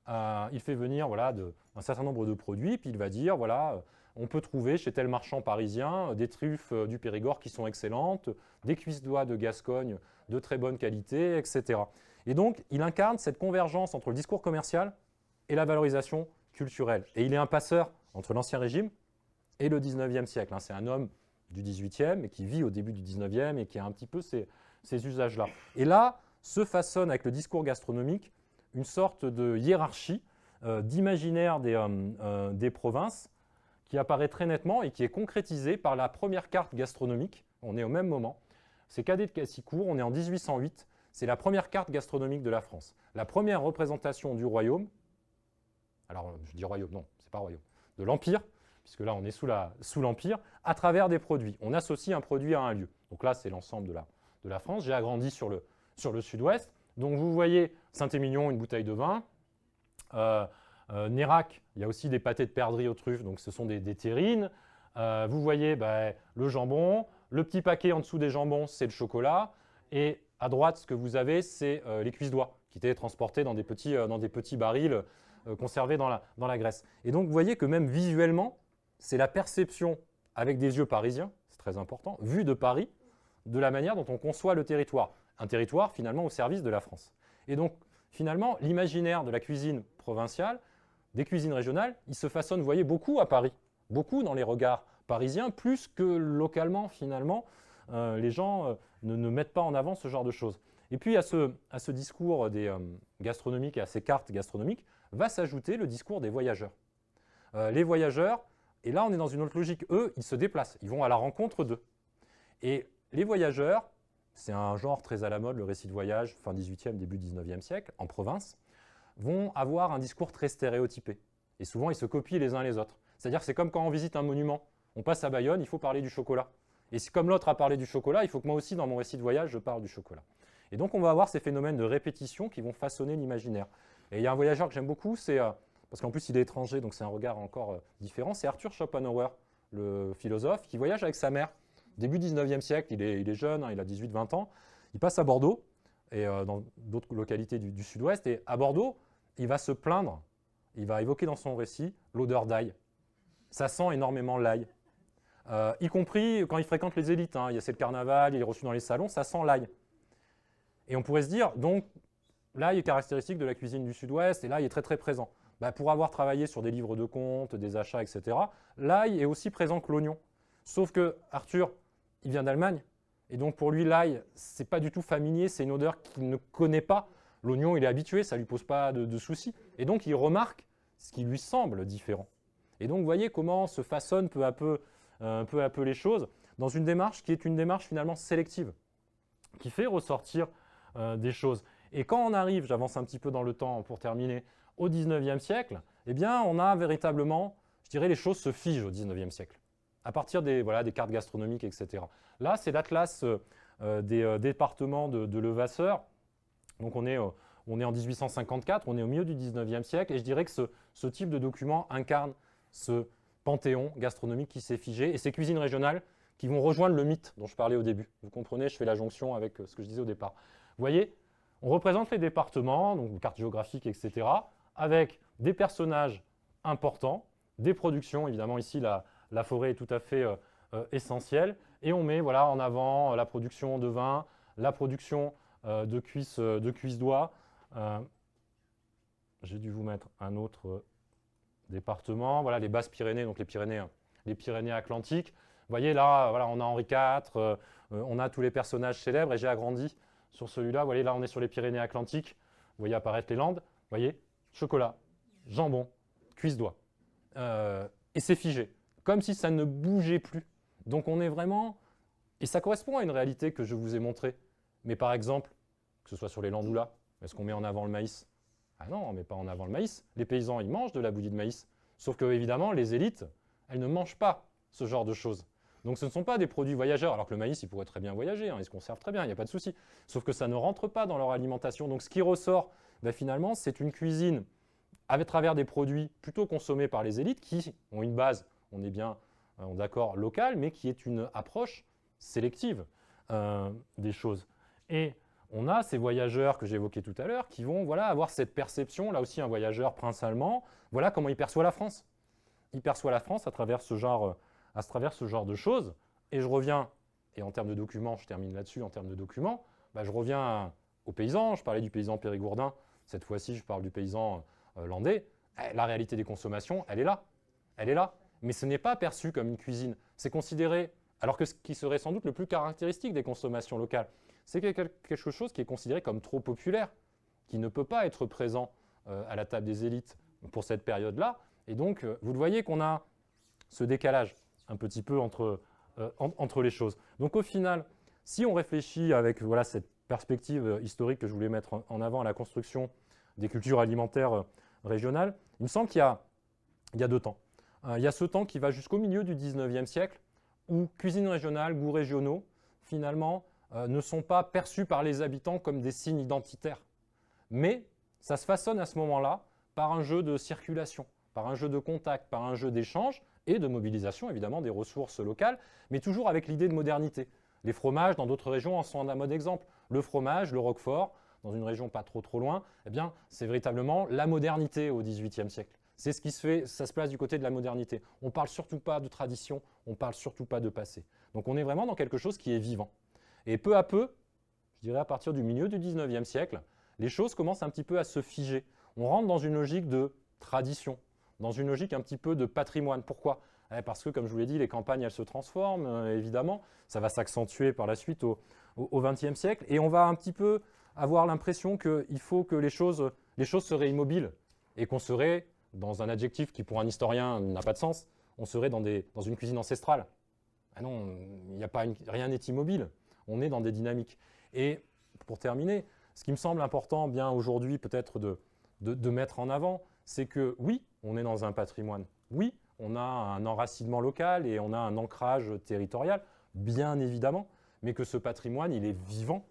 il fait venir voilà, un certain nombre de produits, puis il va dire, voilà, on peut trouver chez tel marchand parisien des truffes du Périgord qui sont excellentes, des cuisses d'oie de Gascogne de très bonne qualité, etc. Et donc, il incarne cette convergence entre le discours commercial et la valorisation culturelle. Et il est un passeur entre l'Ancien Régime et le 19e siècle. C'est un homme du 18e, mais qui vit au début du 19e et qui a un petit peu ces usages-là. Et là, se façonne avec le discours gastronomique une sorte de hiérarchie d'imaginaire des provinces qui apparaît très nettement et qui est concrétisée par la première carte gastronomique. On est au même moment. C'est Cadet de Cassicourt, on est en 1808. c'est la première carte gastronomique de la France. La première représentation du royaume, alors je dis royaume, non, c'est pas royaume, de l'Empire, puisque là on est sous l'Empire, à travers des produits. On associe un produit à un lieu. Donc là c'est l'ensemble de la France. J'ai agrandi sur le sud-ouest. Donc vous voyez Saint-Émilion, une bouteille de vin. Nérac, il y a aussi des pâtés de perdrix aux truffes, donc ce sont des terrines. Vous voyez le jambon. Le petit paquet en dessous des jambons, c'est le chocolat. Et à droite, ce que vous avez, c'est les cuisses d'oie, qui étaient transportées dans des petits barils conservés dans la graisse. Et donc vous voyez que même visuellement, c'est la perception avec des yeux parisiens, c'est très important, vue de Paris, de la manière dont on conçoit le territoire. Un territoire finalement au service de la France. Et donc finalement, l'imaginaire de la cuisine provinciale, des cuisines régionales, il se façonne, vous voyez, beaucoup à Paris, beaucoup dans les regards parisiens, plus que localement finalement, les gens ne mettent pas en avant ce genre de choses. Et puis à ce discours gastronomiques et à ces cartes gastronomiques, va s'ajouter le discours des voyageurs. Les voyageurs, et là on est dans une autre logique, eux, ils se déplacent, ils vont à la rencontre d'eux. Et les voyageurs, c'est un genre très à la mode, le récit de voyage, fin 18e, début 19e siècle, en province, vont avoir un discours très stéréotypé. Et souvent, ils se copient les uns les autres. C'est-à-dire que c'est comme quand on visite un monument. On passe à Bayonne, il faut parler du chocolat. Et si comme l'autre a parlé du chocolat, il faut que moi aussi, dans mon récit de voyage, je parle du chocolat. Et donc, on va avoir ces phénomènes de répétition qui vont façonner l'imaginaire. Et il y a un voyageur que j'aime beaucoup, parce qu'en plus, il est étranger, donc c'est un regard encore différent, c'est Arthur Schopenhauer, le philosophe, qui voyage avec sa mère. Début 19e siècle, il est jeune, il a 18-20 ans. Il passe à Bordeaux, et dans d'autres localités du sud-ouest. Et à Bordeaux, il va se plaindre, il va évoquer dans son récit l'odeur d'ail. Ça sent énormément l'ail. Y compris quand il fréquente les élites. C'est le carnaval, il est reçu dans les salons, ça sent l'ail. Et on pourrait se dire, donc, l'ail est caractéristique de la cuisine du sud-ouest, et l'ail est très très présent. Pour avoir travaillé sur des livres de comptes, des achats, etc., l'ail est aussi présent que l'oignon. Sauf que Arthur, il vient d'Allemagne, et donc pour lui, l'ail, c'est pas du tout familier, c'est une odeur qu'il ne connaît pas. L'oignon, il est habitué, ça ne lui pose pas de soucis. Et donc, il remarque ce qui lui semble différent. Et donc, vous voyez comment se façonnent peu à peu les choses dans une démarche qui est une démarche finalement sélective, qui fait ressortir des choses. Et quand on arrive, j'avance un petit peu dans le temps pour terminer, au 19e siècle, eh bien, on a véritablement, je dirais, les choses se figent au 19e siècle, à partir des cartes gastronomiques, etc. Là, c'est l'atlas des départements de Levasseur. Donc, on est en 1854, on est au milieu du 19e siècle, et je dirais que ce type de document incarne ce panthéon gastronomique qui s'est figé, et ces cuisines régionales qui vont rejoindre le mythe dont je parlais au début. Vous comprenez, je fais la jonction avec ce que je disais au départ. Vous voyez, on représente les départements, donc carte géographique, etc., avec des personnages importants, des productions, évidemment ici la forêt est tout à fait essentielle, et on met en avant la production de vin, la production de cuisses d'oie. J'ai dû vous mettre un autre département, voilà les Basses-Pyrénées, donc les Pyrénées Atlantiques. Vous voyez là, on a Henri IV, on a tous les personnages célèbres, et j'ai agrandi sur celui-là. Vous voyez là, on est sur les Pyrénées Atlantiques. Vous voyez apparaître les Landes. Vous voyez, chocolat, jambon, cuisse d'oie. Et c'est figé, comme si ça ne bougeait plus. Donc on est vraiment... Et ça correspond à une réalité que je vous ai montrée. Mais par exemple, que ce soit sur les Landes ou là, est-ce qu'on met en avant le maïs? Ah non, on ne met pas en avant le maïs. Les paysans, ils mangent de la bouillie de maïs. Sauf que, évidemment, les élites, elles ne mangent pas ce genre de choses. Donc ce ne sont pas des produits voyageurs, alors que le maïs, il pourrait très bien voyager, il se conserve très bien, il n'y a pas de souci. Sauf que ça ne rentre pas dans leur alimentation. Donc ce qui ressort, finalement, c'est une cuisine à travers des produits plutôt consommés par les élites qui ont une base, on est bien d'accord, locale, mais qui est une approche sélective des choses. Et on a ces voyageurs que j'évoquais tout à l'heure qui vont avoir cette perception, là aussi un voyageur prince allemand, voilà comment il perçoit la France. Il perçoit la France à travers ce genre de choses. Et je reviens, et en termes de documents, je termine là-dessus, en termes de documents, je reviens aux paysans, je parlais du paysan périgourdin, cette fois-ci je parle du paysan landais. La réalité des consommations, elle est là. Elle est là. Mais ce n'est pas perçu comme une cuisine. C'est considéré, alors que ce qui serait sans doute le plus caractéristique des consommations locales, c'est quelque chose qui est considéré comme trop populaire, qui ne peut pas être présent à la table des élites pour cette période-là. Et donc, vous le voyez qu'on a ce décalage un petit peu entre les choses. Donc au final, si on réfléchit avec perspective historique que je voulais mettre en avant à la construction des cultures alimentaires régionales, il me semble qu'il y a deux temps. Il y a ce temps qui va jusqu'au milieu du 19e siècle, où cuisine régionale, goûts régionaux, finalement, ne sont pas perçus par les habitants comme des signes identitaires. Mais ça se façonne à ce moment-là par un jeu de circulation, par un jeu de contact, par un jeu d'échange et de mobilisation, évidemment, des ressources locales, mais toujours avec l'idée de modernité. Les fromages, dans d'autres régions, en sont un mode exemple. Le fromage, le roquefort, dans une région pas trop loin, eh bien, c'est véritablement la modernité au XVIIIe siècle. C'est ce qui se fait, ça se place du côté de la modernité. On ne parle surtout pas de tradition, on ne parle surtout pas de passé. Donc on est vraiment dans quelque chose qui est vivant. Et peu à peu, je dirais à partir du milieu du XIXe siècle, les choses commencent un petit peu à se figer. On rentre dans une logique de tradition, dans une logique un petit peu de patrimoine. Pourquoi ? Parce que, comme je vous l'ai dit, les campagnes, elles se transforment, évidemment. Ça va s'accentuer par la suite au XXe siècle. Et on va un petit peu avoir l'impression qu'il faut que les choses seraient immobiles et qu'on serait, dans un adjectif qui pour un historien n'a pas de sens, on serait dans une cuisine ancestrale. Ah non, rien n'est immobile. On est dans des dynamiques. Et pour terminer, ce qui me semble important bien aujourd'hui peut-être de mettre en avant, c'est que oui, on est dans un patrimoine. Oui, on a un enracinement local et on a un ancrage territorial, bien évidemment, mais que ce patrimoine, il est vivant,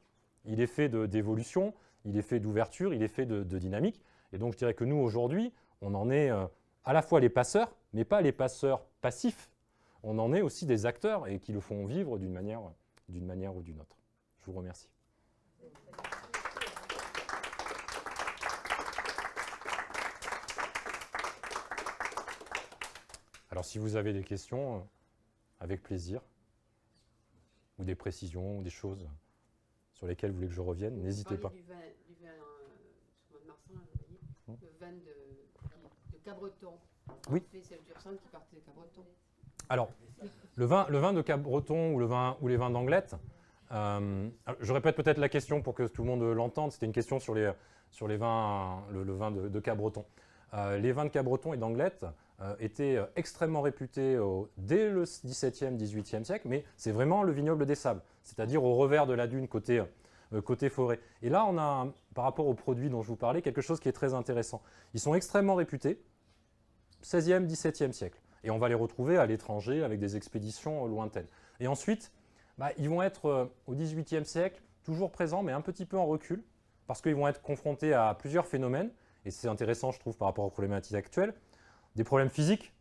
il est fait d'évolution, il est fait d'ouverture, il est fait de dynamique. Et donc je dirais que nous, aujourd'hui, on en est à la fois les passeurs, mais pas les passeurs passifs. On en est aussi des acteurs et qui le font vivre d'une manière ou d'une autre. Je vous remercie. Alors si vous avez des questions, avec plaisir, ou des précisions, ou des choses sur lesquelles vous voulez que je revienne, n'hésitez pas. Du vin sur le Marsan, vous voyez, le vin de Cabreton. Oui. C'est le Tursan qui partait de Cabreton. Alors, le vin de Cabreton ou les vins d'Anglet, je répète peut-être la question pour que tout le monde l'entende. C'était une question sur les vins, le vin de Cabreton. Les vins de Cabreton et d'Anglet étaient extrêmement réputés dès le XVIIe, XVIIIe siècle, mais c'est vraiment le vignoble des sables, c'est-à-dire au revers de la dune côté forêt. Et là, on a, par rapport aux produits dont je vous parlais, quelque chose qui est très intéressant. Ils sont extrêmement réputés, 16e, 17e siècle. Et on va les retrouver à l'étranger avec des expéditions lointaines. Et ensuite, ils vont être au XVIIIe siècle, toujours présents, mais un petit peu en recul, parce qu'ils vont être confrontés à plusieurs phénomènes. Et c'est intéressant, je trouve, par rapport aux problématiques actuelles. Des problèmes physiques,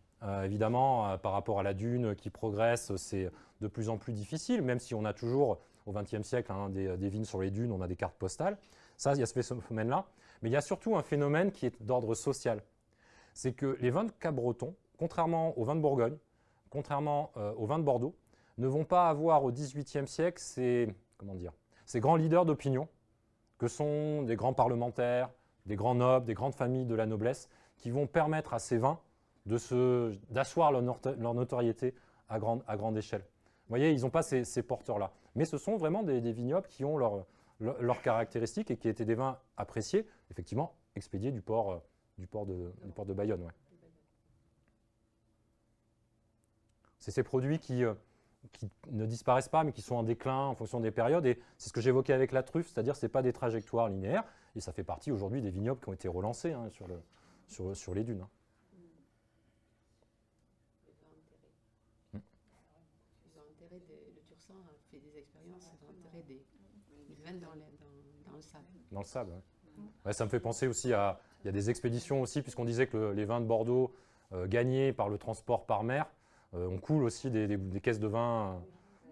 évidemment, par rapport à la dune qui progresse, c'est de plus en plus difficile, même si on a toujours, au XXe siècle, des vignes sur les dunes, on a des cartes postales. Ça, il y a ce phénomène-là. Mais il y a surtout un phénomène qui est d'ordre social. C'est que les vins de Cabreton, contrairement aux vins de Bourgogne, contrairement aux vins de Bordeaux, ne vont pas avoir au XVIIIe siècle ces grands leaders d'opinion, que sont des grands parlementaires, des grands nobles, des grandes familles de la noblesse, qui vont permettre à ces vins d'asseoir leur notoriété à grande échelle. Vous voyez, ils n'ont pas ces porteurs-là. Mais ce sont vraiment des vignobles qui ont leurs caractéristiques et qui étaient des vins appréciés, effectivement, expédiés du port de Bayonne. Ouais. C'est ces produits qui ne disparaissent pas, mais qui sont en déclin en fonction des périodes. Et c'est ce que j'évoquais avec la truffe, c'est-à-dire que ce n'est pas des trajectoires linéaires. Et ça fait partie aujourd'hui des vignobles qui ont été relancés sur les dunes. Ils ont enterré le Tursan a fait des expériences, ils ont enterré des vins dans le sable. Dans le sable, oui. Ouais, ça me fait penser aussi il y a des expéditions aussi, puisqu'on disait que les vins de Bordeaux gagnés par le transport par mer, on coule aussi des caisses de vin,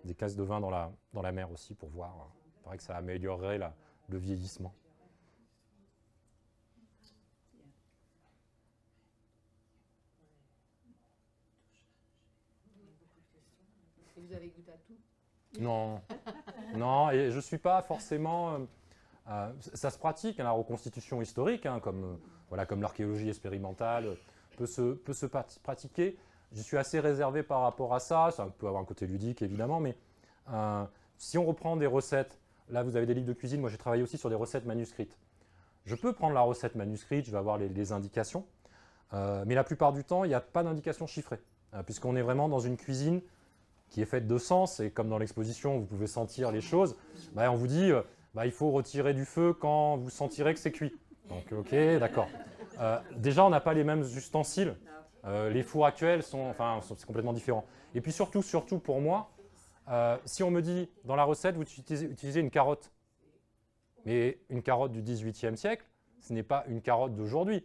dans la mer aussi pour voir. Il paraît que ça améliorerait le vieillissement. Et vous avez goûté à tout ? Non, non, et je ne suis pas forcément... ça se pratique, la reconstitution historique, comme l'archéologie expérimentale, peut se pratiquer. Je suis assez réservé par rapport à ça. Ça peut avoir un côté ludique, évidemment, mais si on reprend des recettes, là, vous avez des livres de cuisine. Moi, j'ai travaillé aussi sur des recettes manuscrites. Je peux prendre la recette manuscrite, je vais avoir les indications, mais la plupart du temps, il n'y a pas d'indication chiffrée, puisqu'on est vraiment dans une cuisine qui est faite de sens, et comme dans l'exposition, vous pouvez sentir les choses, on vous dit, bah, il faut retirer du feu quand vous sentirez que c'est cuit. Donc, ok, d'accord. Déjà, on n'a pas les mêmes ustensiles. Les fours actuels c'est complètement différent. Et puis surtout pour moi, si on me dit, dans la recette, vous utilisez une carotte, mais une carotte du XVIIIe siècle, ce n'est pas une carotte d'aujourd'hui.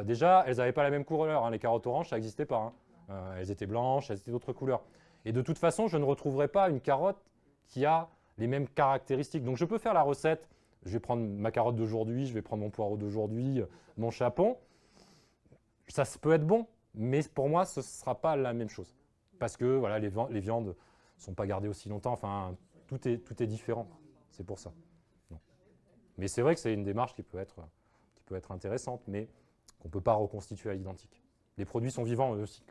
Déjà, elles n'avaient pas la même couleur. Hein. Les carottes oranges, ça n'existait pas. Hein. Elles étaient blanches, elles étaient d'autres couleurs. Et de toute façon, je ne retrouverai pas une carotte qui a les mêmes caractéristiques. Donc je peux faire la recette, je vais prendre ma carotte d'aujourd'hui, je vais prendre mon poireau d'aujourd'hui, mon chapon. Ça peut être bon, mais pour moi, ce ne sera pas la même chose. Parce que voilà, les viandes ne sont pas gardées aussi longtemps. Enfin, tout est différent. C'est pour ça. Non. Mais c'est vrai que c'est une démarche qui peut être intéressante, mais qu'on ne peut pas reconstituer à l'identique. Les produits sont vivants eux aussi.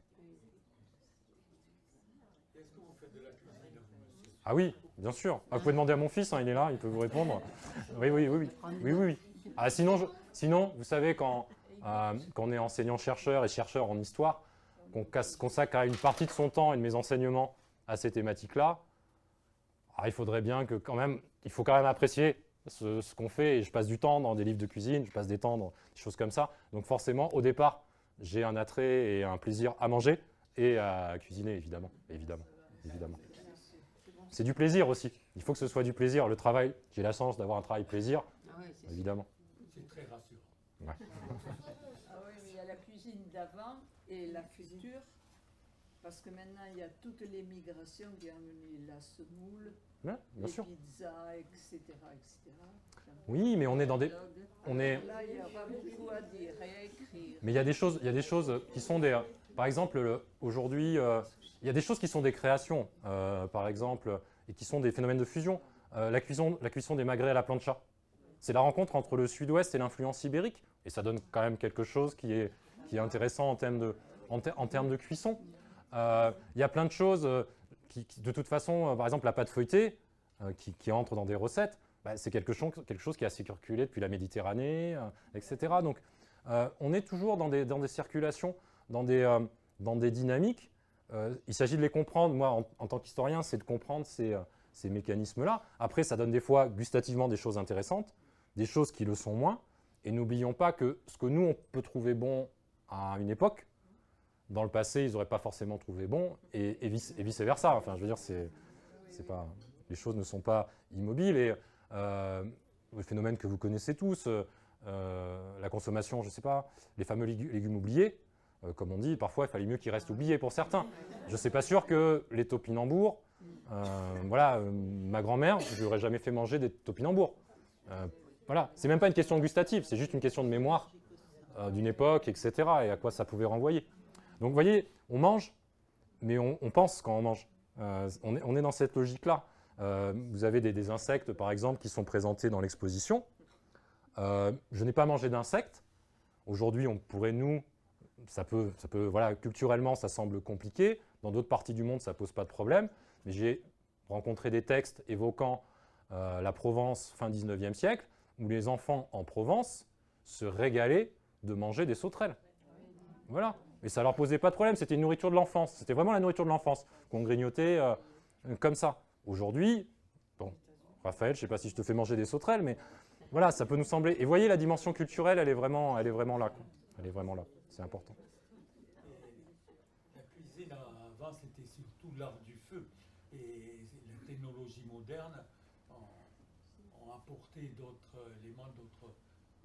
Ah oui, bien sûr. Ah, vous pouvez demander à mon fils, hein, il est là, il peut vous répondre. Oui. Ah, sinon, vous savez, quand on est enseignant-chercheur et chercheur en histoire, qu'on consacre une partie de son temps et de mes enseignements à ces thématiques-là, il faudrait bien que il faut quand même apprécier ce qu'on fait. Et je passe du temps dans des livres de cuisine, je passe des temps dans des choses comme ça. Donc forcément, au départ, j'ai un attrait et un plaisir à manger et à cuisiner, évidemment. C'est du plaisir aussi. Il faut que ce soit du plaisir. Le travail, j'ai la chance d'avoir un travail plaisir, évidemment. C'est très rassurant. Ouais. Ah oui, mais il y a la cuisine d'avant et la future, parce que maintenant il y a toutes les migrations qui ont amené la semoule, Ouais, bien les sûr. pizzas, etc. Oui, mais on est dans des... Là, il y aura beaucoup à dire et à écrire. Mais il y a des choses qui sont des... Par exemple, aujourd'hui, il y a des choses qui sont des créations, par exemple, et qui sont des phénomènes de fusion. La cuisson des magrets à la plancha. C'est la rencontre entre le sud-ouest et l'influence ibérique. Et ça donne quand même quelque chose qui est intéressant en termes de cuisson. Il y a plein de choses qui de toute façon, par exemple, la pâte feuilletée, qui entre dans des recettes, c'est quelque chose qui a circulé depuis la Méditerranée, etc. Donc, on est toujours dans des circulations, dans des dynamiques. Il s'agit de les comprendre. Moi, en tant qu'historien, c'est de comprendre ces mécanismes-là. Après, ça donne des fois gustativement des choses intéressantes, des choses qui le sont moins. Et n'oublions pas que ce que nous, on peut trouver bon à une époque, dans le passé, ils n'auraient pas forcément trouvé bon, et vice-versa. Enfin, je veux dire, c'est pas, les choses ne sont pas immobiles. Et le phénomène que vous connaissez tous, la consommation, je ne sais pas, les fameux légumes oubliés, comme on dit, parfois il fallait mieux qu'ils restent oubliés pour certains. Je ne suis pas sûr que les topinambours, ma grand-mère, je ne lui aurais jamais fait manger des topinambours. Voilà, c'est même pas une question gustative, c'est juste une question de mémoire d'une époque, etc. et à quoi ça pouvait renvoyer. Donc vous voyez, on mange, mais on pense quand on mange. On est dans cette logique-là. Vous avez des insectes, par exemple, qui sont présentés dans l'exposition. Je n'ai pas mangé d'insectes. Aujourd'hui, on pourrait ça peut, voilà, culturellement, ça semble compliqué. Dans d'autres parties du monde, ça ne pose pas de problème. Mais j'ai rencontré des textes évoquant la Provence fin 19e siècle, où les enfants en Provence se régalaient de manger des sauterelles. Voilà. Et ça ne leur posait pas de problème, c'était une nourriture de l'enfance. C'était vraiment la nourriture de l'enfance qu'on grignotait comme ça. Aujourd'hui, bon, Raphaël, je ne sais pas si je te fais manger des sauterelles, mais voilà, ça peut nous sembler... Et vous voyez, la dimension culturelle, elle est vraiment là, quoi. Elle est vraiment là, c'est important. La cuisine avant, c'était surtout l'art du feu. Et les technologies modernes ont apporté d'autres éléments, d'autres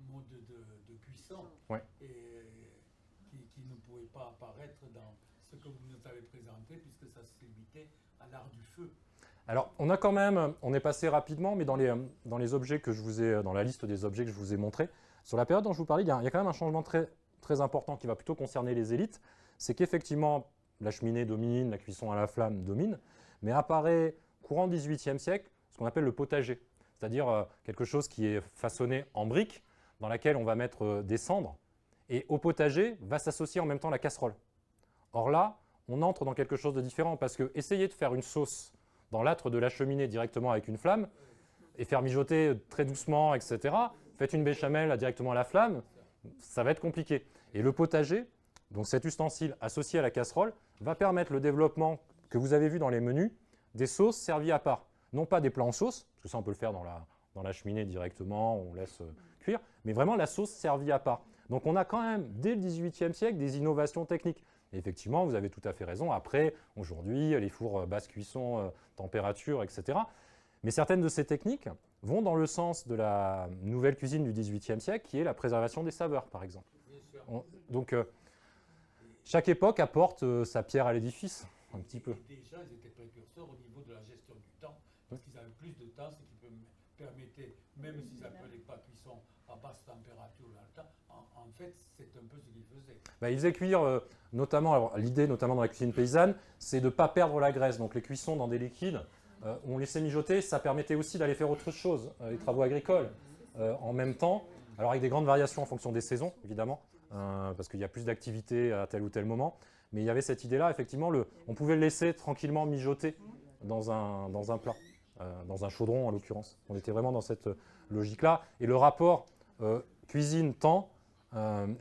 modes de cuisson. Ouais. Et qui ne pouvaient pas apparaître dans ce que vous nous avez présenté, puisque ça se limitait à l'art du feu. Alors, on est passé rapidement, mais dans les objets que je vous ai, dans la liste des objets que je vous ai montrés, sur la période dont je vous parlais, il y a quand même un changement très, très important qui va plutôt concerner les élites. C'est qu'effectivement, la cheminée domine, la cuisson à la flamme domine, mais apparaît courant XVIIIe siècle ce qu'on appelle le potager, c'est-à-dire quelque chose qui est façonné en briques, dans laquelle on va mettre des cendres, et au potager va s'associer en même temps la casserole. Or là, on entre dans quelque chose de différent, parce que essayer de faire une sauce dans l'âtre de la cheminée directement avec une flamme, et faire mijoter très doucement, etc., faites une béchamel directement à la flamme, ça va être compliqué. Et le potager, donc cet ustensile associé à la casserole, va permettre le développement que vous avez vu dans les menus, des sauces servies à part. Non pas des plats en sauce, parce que ça on peut le faire dans la cheminée directement, on laisse cuire, mais vraiment la sauce servie à part. Donc on a quand même, dès le XVIIIe siècle, des innovations techniques. Et effectivement, vous avez tout à fait raison, après, aujourd'hui, les fours basse cuisson, température, etc. Mais certaines de ces techniques vont dans le sens de la nouvelle cuisine du XVIIIe siècle, qui est la préservation des saveurs, par exemple. Donc, chaque époque apporte sa pierre à l'édifice, un petit peu. Déjà, ils étaient précurseurs au niveau de la gestion du temps, parce qu'ils avaient plus de temps, ce qui permettait, même s'ils n'appelaient pas cuisson à basse température dans le temps, en fait, c'est un peu ce qu'ils faisaient. Ils faisaient cuire, notamment, alors l'idée, notamment dans la cuisine paysanne, c'est de ne pas perdre la graisse. Donc les cuissons dans des liquides, on laissait mijoter, ça permettait aussi d'aller faire autre chose, les travaux agricoles, en même temps, alors avec des grandes variations en fonction des saisons, évidemment, parce qu'il y a plus d'activité à tel ou tel moment. Mais il y avait cette idée-là, effectivement, on pouvait le laisser tranquillement mijoter dans un plat, dans un chaudron en l'occurrence. On était vraiment dans cette logique-là. Et le rapport cuisine-temps,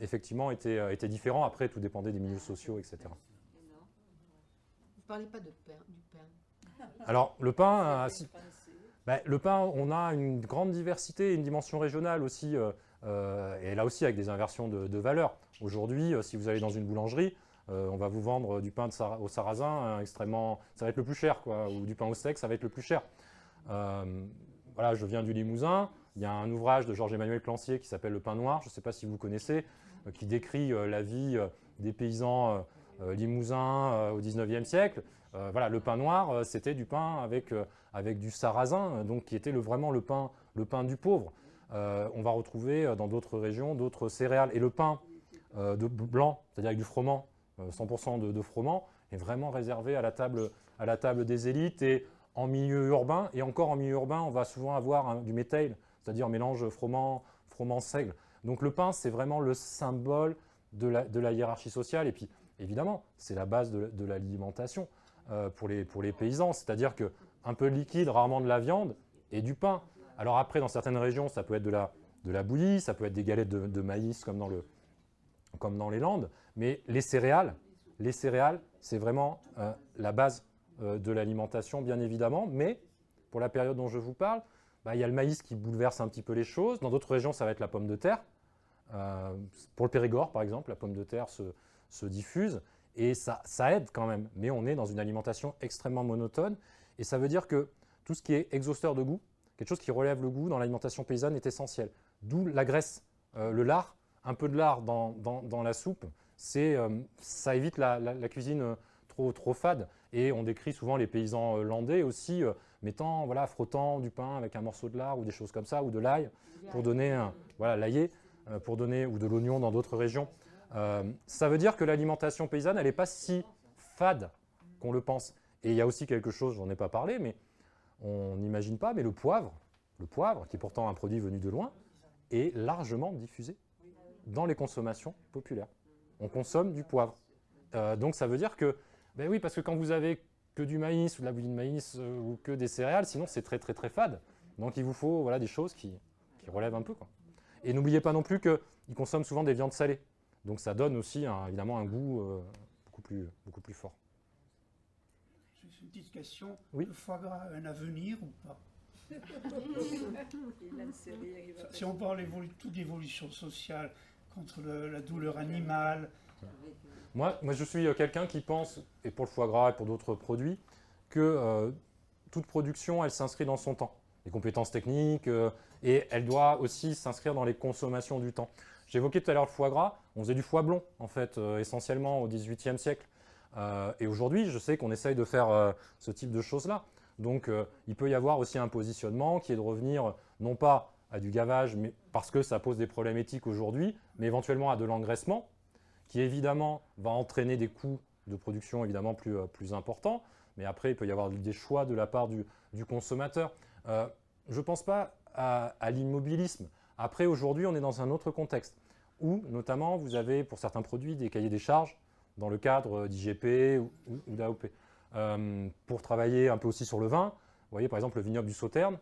effectivement, était différent. Après, tout dépendait des milieux sociaux, etc. Vous ne parlez pas du pain. Alors, le pain, le pain, on a une grande diversité, une dimension régionale aussi, et là aussi avec des inversions de valeurs. Aujourd'hui, si vous allez dans une boulangerie, on va vous vendre du pain au sarrasin extrêmement, ça va être le plus cher, quoi, ou du pain au sec, ça va être le plus cher. Voilà, je viens du Limousin, il y a un ouvrage de Georges-Emmanuel Clancier qui s'appelle Le pain noir, je ne sais pas si vous connaissez, qui décrit la vie des paysans limousins au XIXe siècle. Voilà, le pain noir, c'était du pain avec du sarrasin, donc qui était vraiment le pain du pauvre. On va retrouver dans d'autres régions d'autres céréales. Et le pain blanc, c'est-à-dire avec du froment, 100% de froment, est vraiment réservé à la table des élites. Et en milieu urbain, et encore en milieu urbain, on va souvent avoir du métail, c'est-à-dire un mélange froment-seigle. Donc le pain, c'est vraiment le symbole de la hiérarchie sociale. Et puis, évidemment, c'est la base de l'alimentation pour les paysans. C'est-à-dire qu'un peu de liquide, rarement de la viande et du pain. Alors après, dans certaines régions, ça peut être de la bouillie, ça peut être des galettes de maïs comme dans les Landes. Mais les céréales, c'est vraiment la base de l'alimentation, bien évidemment. Mais pour la période dont je vous parle, il y a le maïs qui bouleverse un petit peu les choses. Dans d'autres régions, ça va être la pomme de terre. Pour le Périgord, par exemple, la pomme de terre se diffuse. Et ça aide quand même. Mais on est dans une alimentation extrêmement monotone. Et ça veut dire que tout ce qui est exhausteur de goût, quelque chose qui relève le goût dans l'alimentation paysanne est essentiel. D'où la graisse, le lard, un peu de lard dans la soupe, ça évite la cuisine trop fade. Et on décrit souvent les paysans landais aussi frottant du pain avec un morceau de lard ou des choses comme ça, ou de l'ail, pour donner l'aillé, ou de l'oignon dans d'autres régions. Ça veut dire que l'alimentation paysanne, elle n'est pas si fade qu'on le pense. Et il y a aussi quelque chose, j'en ai pas parlé, mais on n'imagine pas, mais le poivre, qui est pourtant un produit venu de loin, est largement diffusé dans les consommations populaires. On consomme du poivre. Donc ça veut dire que, oui, parce que quand vous avez que du maïs ou de la bouillie de maïs ou que des céréales, sinon c'est très très très fade. Donc il vous faut des choses qui relèvent un peu, quoi. Et n'oubliez pas non plus qu'ils consomment souvent des viandes salées. Donc ça donne aussi évidemment un goût beaucoup plus fort. J'ai une petite question. Oui. Le foie gras a un avenir ou pas? Si on parle de toute l'évolution sociale contre la douleur animale. Moi, je suis quelqu'un qui pense, et pour le foie gras et pour d'autres produits, que toute production, elle s'inscrit dans son temps. Les compétences techniques, et elle doit aussi s'inscrire dans les consommations du temps. J'évoquais tout à l'heure le foie gras, on faisait du foie blond, en fait, essentiellement au XVIIIe siècle. Et aujourd'hui, je sais qu'on essaye de faire ce type de choses-là. Donc, il peut y avoir aussi un positionnement qui est de revenir, non pas à du gavage, mais parce que ça pose des problèmes éthiques aujourd'hui, mais éventuellement à de l'engraissement, qui évidemment va entraîner des coûts de production évidemment plus importants. Mais après, il peut y avoir des choix de la part du consommateur. Je ne pense pas à l'immobilisme. Après, aujourd'hui, on est dans un autre contexte, où notamment vous avez pour certains produits des cahiers des charges dans le cadre d'IGP ou d'AOP. Pour travailler un peu aussi sur le vin, vous voyez par exemple le vignoble du Sauternes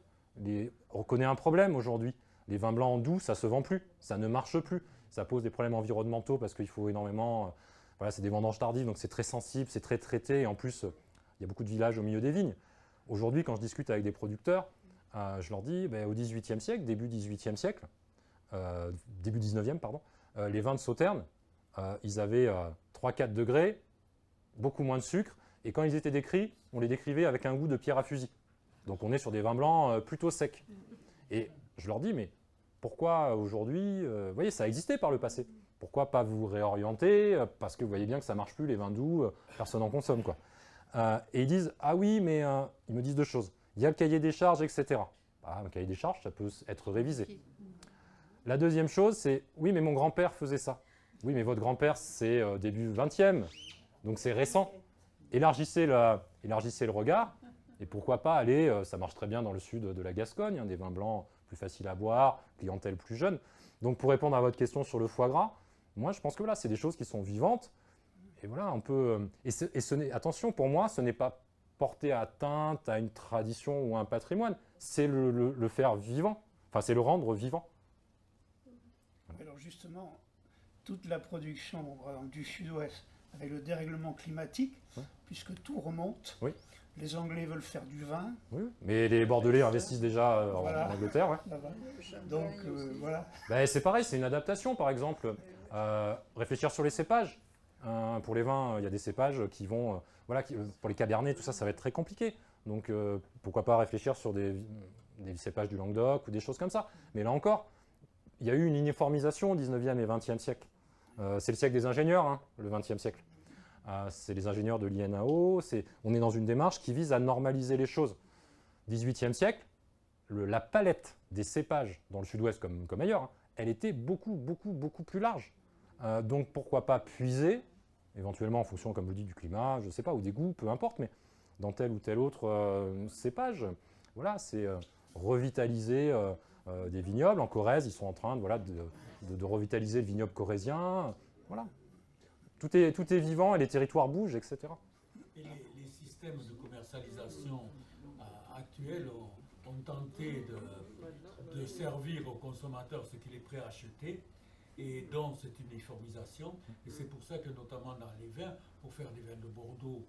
reconnaît un problème aujourd'hui. Les vins blancs en doux, ça ne se vend plus, ça ne marche plus. Ça pose des problèmes environnementaux parce qu'il faut énormément… c'est des vendanges tardives, donc c'est très sensible, c'est très traité. Et en plus, il y a beaucoup de villages au milieu des vignes. Aujourd'hui, quand je discute avec des producteurs, je leur dis, au XVIIIe siècle, début XVIIIe siècle, début XIXe, pardon, les vins de Sauternes, ils avaient 3-4 degrés, beaucoup moins de sucre, et quand ils étaient décrits, on les décrivait avec un goût de pierre à fusil. Donc on est sur des vins blancs plutôt secs. Et je leur dis, mais pourquoi aujourd'hui, vous voyez, ça existait par le passé, pourquoi pas vous réorienter, parce que vous voyez bien que ça ne marche plus, les vins doux, personne n'en consomme, quoi. Et ils disent, ah oui, mais ils me disent 2 choses. Il y a le cahier des charges, etc. Le cahier des charges, ça peut être révisé. La deuxième chose, c'est, oui, mais mon grand-père faisait ça. Oui, mais votre grand-père, c'est début 20e, donc c'est récent. Élargissez le regard, et pourquoi pas aller, ça marche très bien dans le sud de la Gascogne, hein, des vins blancs plus faciles à boire, clientèle plus jeune. Donc pour répondre à votre question sur le foie gras, moi je pense que là, c'est des choses qui sont vivantes. Et voilà, on peut. Attention, pour moi, ce n'est pas porter atteinte à une tradition ou à un patrimoine, c'est le faire vivant, enfin c'est le rendre vivant. Alors justement, toute la production du sud-ouest, avec le dérèglement climatique, puisque tout remonte, les Anglais veulent faire du vin. Oui, mais les Bordelais investissent déjà en Angleterre. Ouais. Donc voilà. C'est pareil, c'est une adaptation par exemple. Réfléchir sur les cépages. Pour les vins, il y a des cépages qui vont, pour les cabernets, tout ça, ça va être très compliqué. Donc pourquoi pas réfléchir sur des cépages du Languedoc ou des choses comme ça. Mais là encore, il y a eu une uniformisation au 19e et 20e siècle. C'est le siècle des ingénieurs, hein, le 20e siècle. C'est les ingénieurs de l'INAO. On est dans une démarche qui vise à normaliser les choses. 18e siècle, la palette des cépages dans le sud-ouest comme ailleurs, hein, elle était beaucoup plus large. Donc pourquoi pas puiser, éventuellement en fonction, comme vous dites, du climat, je ne sais pas, ou des goûts, peu importe, mais dans tel ou tel autre cépage. Voilà, c'est revitaliser des vignobles. En Corrèze, ils sont en train de revitaliser le vignoble corrézien. Voilà. Tout est vivant et les territoires bougent, etc. Et les systèmes de commercialisation actuels ont tenté de servir au consommateur ce qu'il est prêt à acheter, et dans cette uniformisation. Et c'est pour ça que notamment dans les vins, pour faire des vins de Bordeaux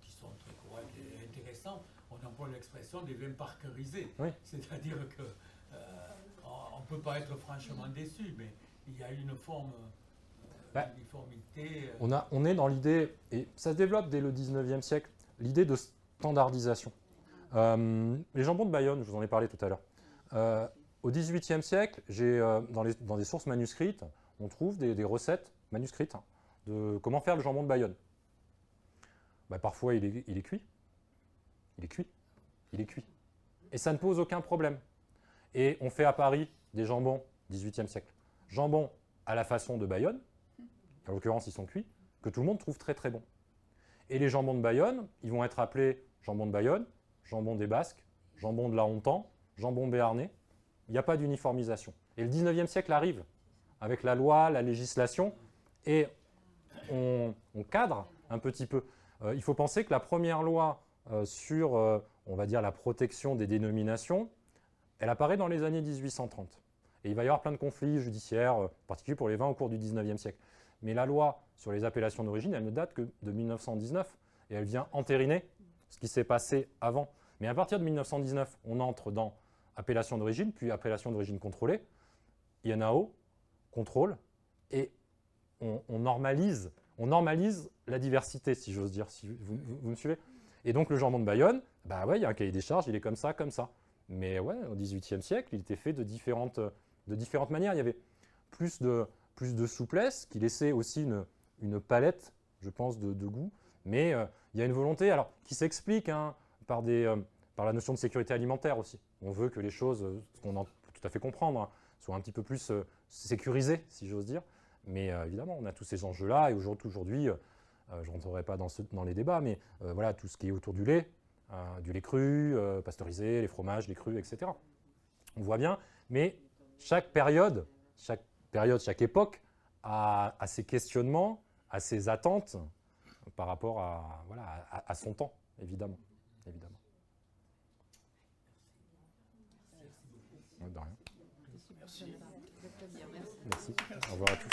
qui sont très corrects et intéressants, on emploie l'expression des vins parkerisés. Oui. C'est-à-dire qu'on ne peut pas être franchement déçu, mais il y a une forme d'uniformité. On est dans l'idée, et ça se développe dès le 19e siècle, l'idée de standardisation. Les jambons de Bayonne, je vous en ai parlé tout à l'heure. Au XVIIIe siècle, dans des sources manuscrites, on trouve des recettes manuscrites de comment faire le jambon de Bayonne. Parfois, il est cuit. Il est cuit. Il est cuit. Et ça ne pose aucun problème. Et on fait à Paris des jambons, XVIIIe siècle, jambons à la façon de Bayonne, en l'occurrence, ils sont cuits, que tout le monde trouve très très bon. Et les jambons de Bayonne, ils vont être appelés jambon de Bayonne, jambon des Basques, jambon de la Hontan, jambon béarnais. Il n'y a pas d'uniformisation. Et le 19e siècle arrive avec la loi, la législation, et on cadre un petit peu. Il faut penser que la première loi sur, on va dire, la protection des dénominations, elle apparaît dans les années 1830. Et il va y avoir plein de conflits judiciaires, en particulier pour les vins au cours du 19e siècle. Mais la loi sur les appellations d'origine, elle ne date que de 1919, et elle vient entériner ce qui s'est passé avant. Mais à partir de 1919, on entre dans appellation d'origine, puis appellation d'origine contrôlée, INAO, contrôle, et on normalise la diversité, si j'ose dire, si vous me suivez. Et donc le jambon de Bayonne, il y a un cahier des charges, il est comme ça. Mais ouais, au XVIIIe siècle, il était fait de différentes manières. Il y avait plus de souplesse, qui laissait aussi une palette, je pense, de goût. Mais il y a une volonté, alors, qui s'explique par la notion de sécurité alimentaire aussi. On veut que les choses, ce qu'on peut tout à fait comprendre, soient un petit peu plus sécurisées, si j'ose dire. Mais évidemment, on a tous ces enjeux-là. Et aujourd'hui, je ne rentrerai pas dans les débats, mais voilà, tout ce qui est autour du lait cru, pasteurisé, les fromages, les crus, etc. On voit bien, mais chaque période, chaque époque a ses questionnements, a ses attentes par rapport à son temps, évidemment. De rien. Merci. Merci. Au revoir à tous.